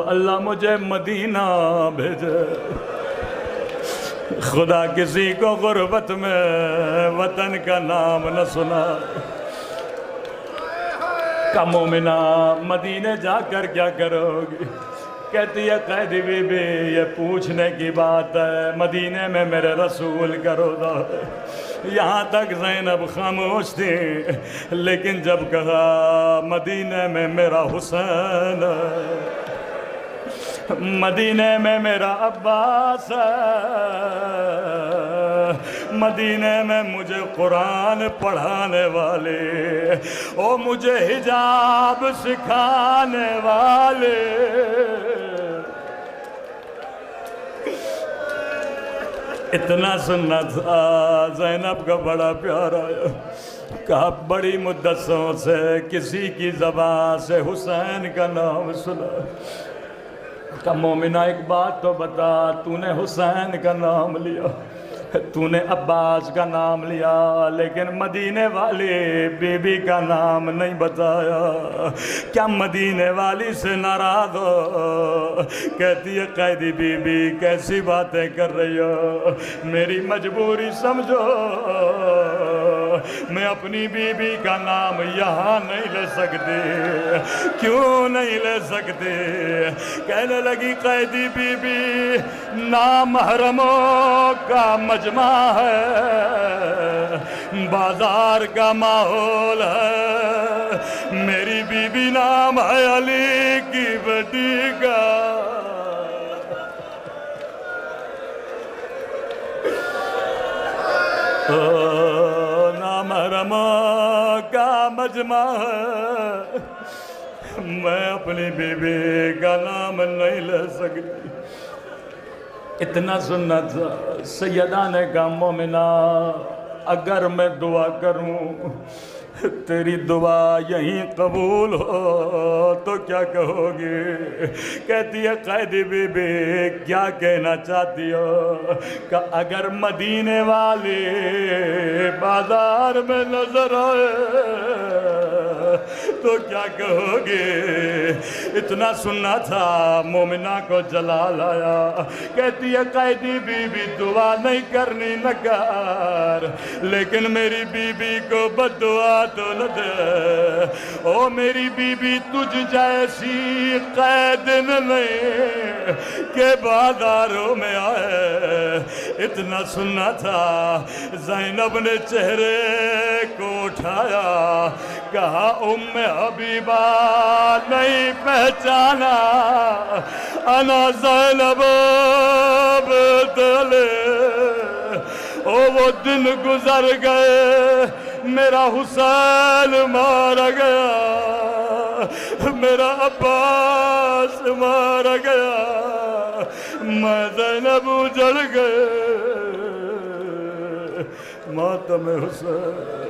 اللہ مجھے مدینہ بھیجے، خدا کسی کو غربت میں وطن کا نام نہ سنا۔ کہ مومنہ مدینے جا کر کیا کرو گی؟ کہتی ہے قیدی بی بی یہ پوچھنے کی بات ہے، مدینے میں میرے رسول کا روضہ ہے۔ یہاں تک زینب خاموش تھی، لیکن جب کہا مدینے میں میرا حسین ہے، مدینے میں میرا عباس ہے، مدینے میں مجھے قرآن پڑھانے والے، او مجھے حجاب سکھانے والے، اتنا سننا تھا زینب کا بڑا پیار آیا۔ کہا بڑی مدتوں سے کسی کی زبان سے حسین کا نام سنا۔ کہا مومنہ ایک بات تو بتا، تو نے حسین کا نام لیا، تو نے عباس کا نام لیا، لیکن مدینے والی بی بی کا نام نہیں بتایا، کیا مدینے والی سے ناراض ہو؟ کہتی ہے قیدی بی بی کیسی باتیں کر رہی ہو، میری مجبوری سمجھو، میں اپنی بی بی کا نام یہاں نہیں لے سکتی۔ کیوں نہیں لے سکتی؟ کہنے لگی قیدی بی بی نامحرموں کا مجمع ہے، بازار کا ماحول ہے، میری بی بی نام ہے علی کی بیٹی کا، نامحرموں کا مجمع ہے، میں اپنی بی بی کا نام نہیں لے سکتی۔ اتنا سننا تھا۔ سیدہ نے کہا مومنہ اگر میں دعا کروں تیری دعا یہیں قبول ہو تو کیا کہو گی؟ کہتی ہے قیدی بی بی کیا کہنا چاہتی ہو؟ کہ اگر مدینے والے بازار میں نظر آئے تو کیا کہو گے؟ اتنا سننا تھا مومنہ کو جلال آیا۔ کہتی ہے قیدی بی بی دعا نہیں کرنی نہ کر، لیکن میری بی بی کو بد دعا تو نہ دے، او میری بی بی تجھ جیسی قید نہیں کہ بازاروں میں آئے۔ اتنا سننا تھا زینب نے چہرے کو اٹھایا، کہا ام حبیبہ نہیں پہچانا، انا زینب بدلے، او وہ دن گزر گئے میرا حسین مارا گیا، میرا عباس مارا گیا، میں زینب اجڑ گئے، ماتم حسین۔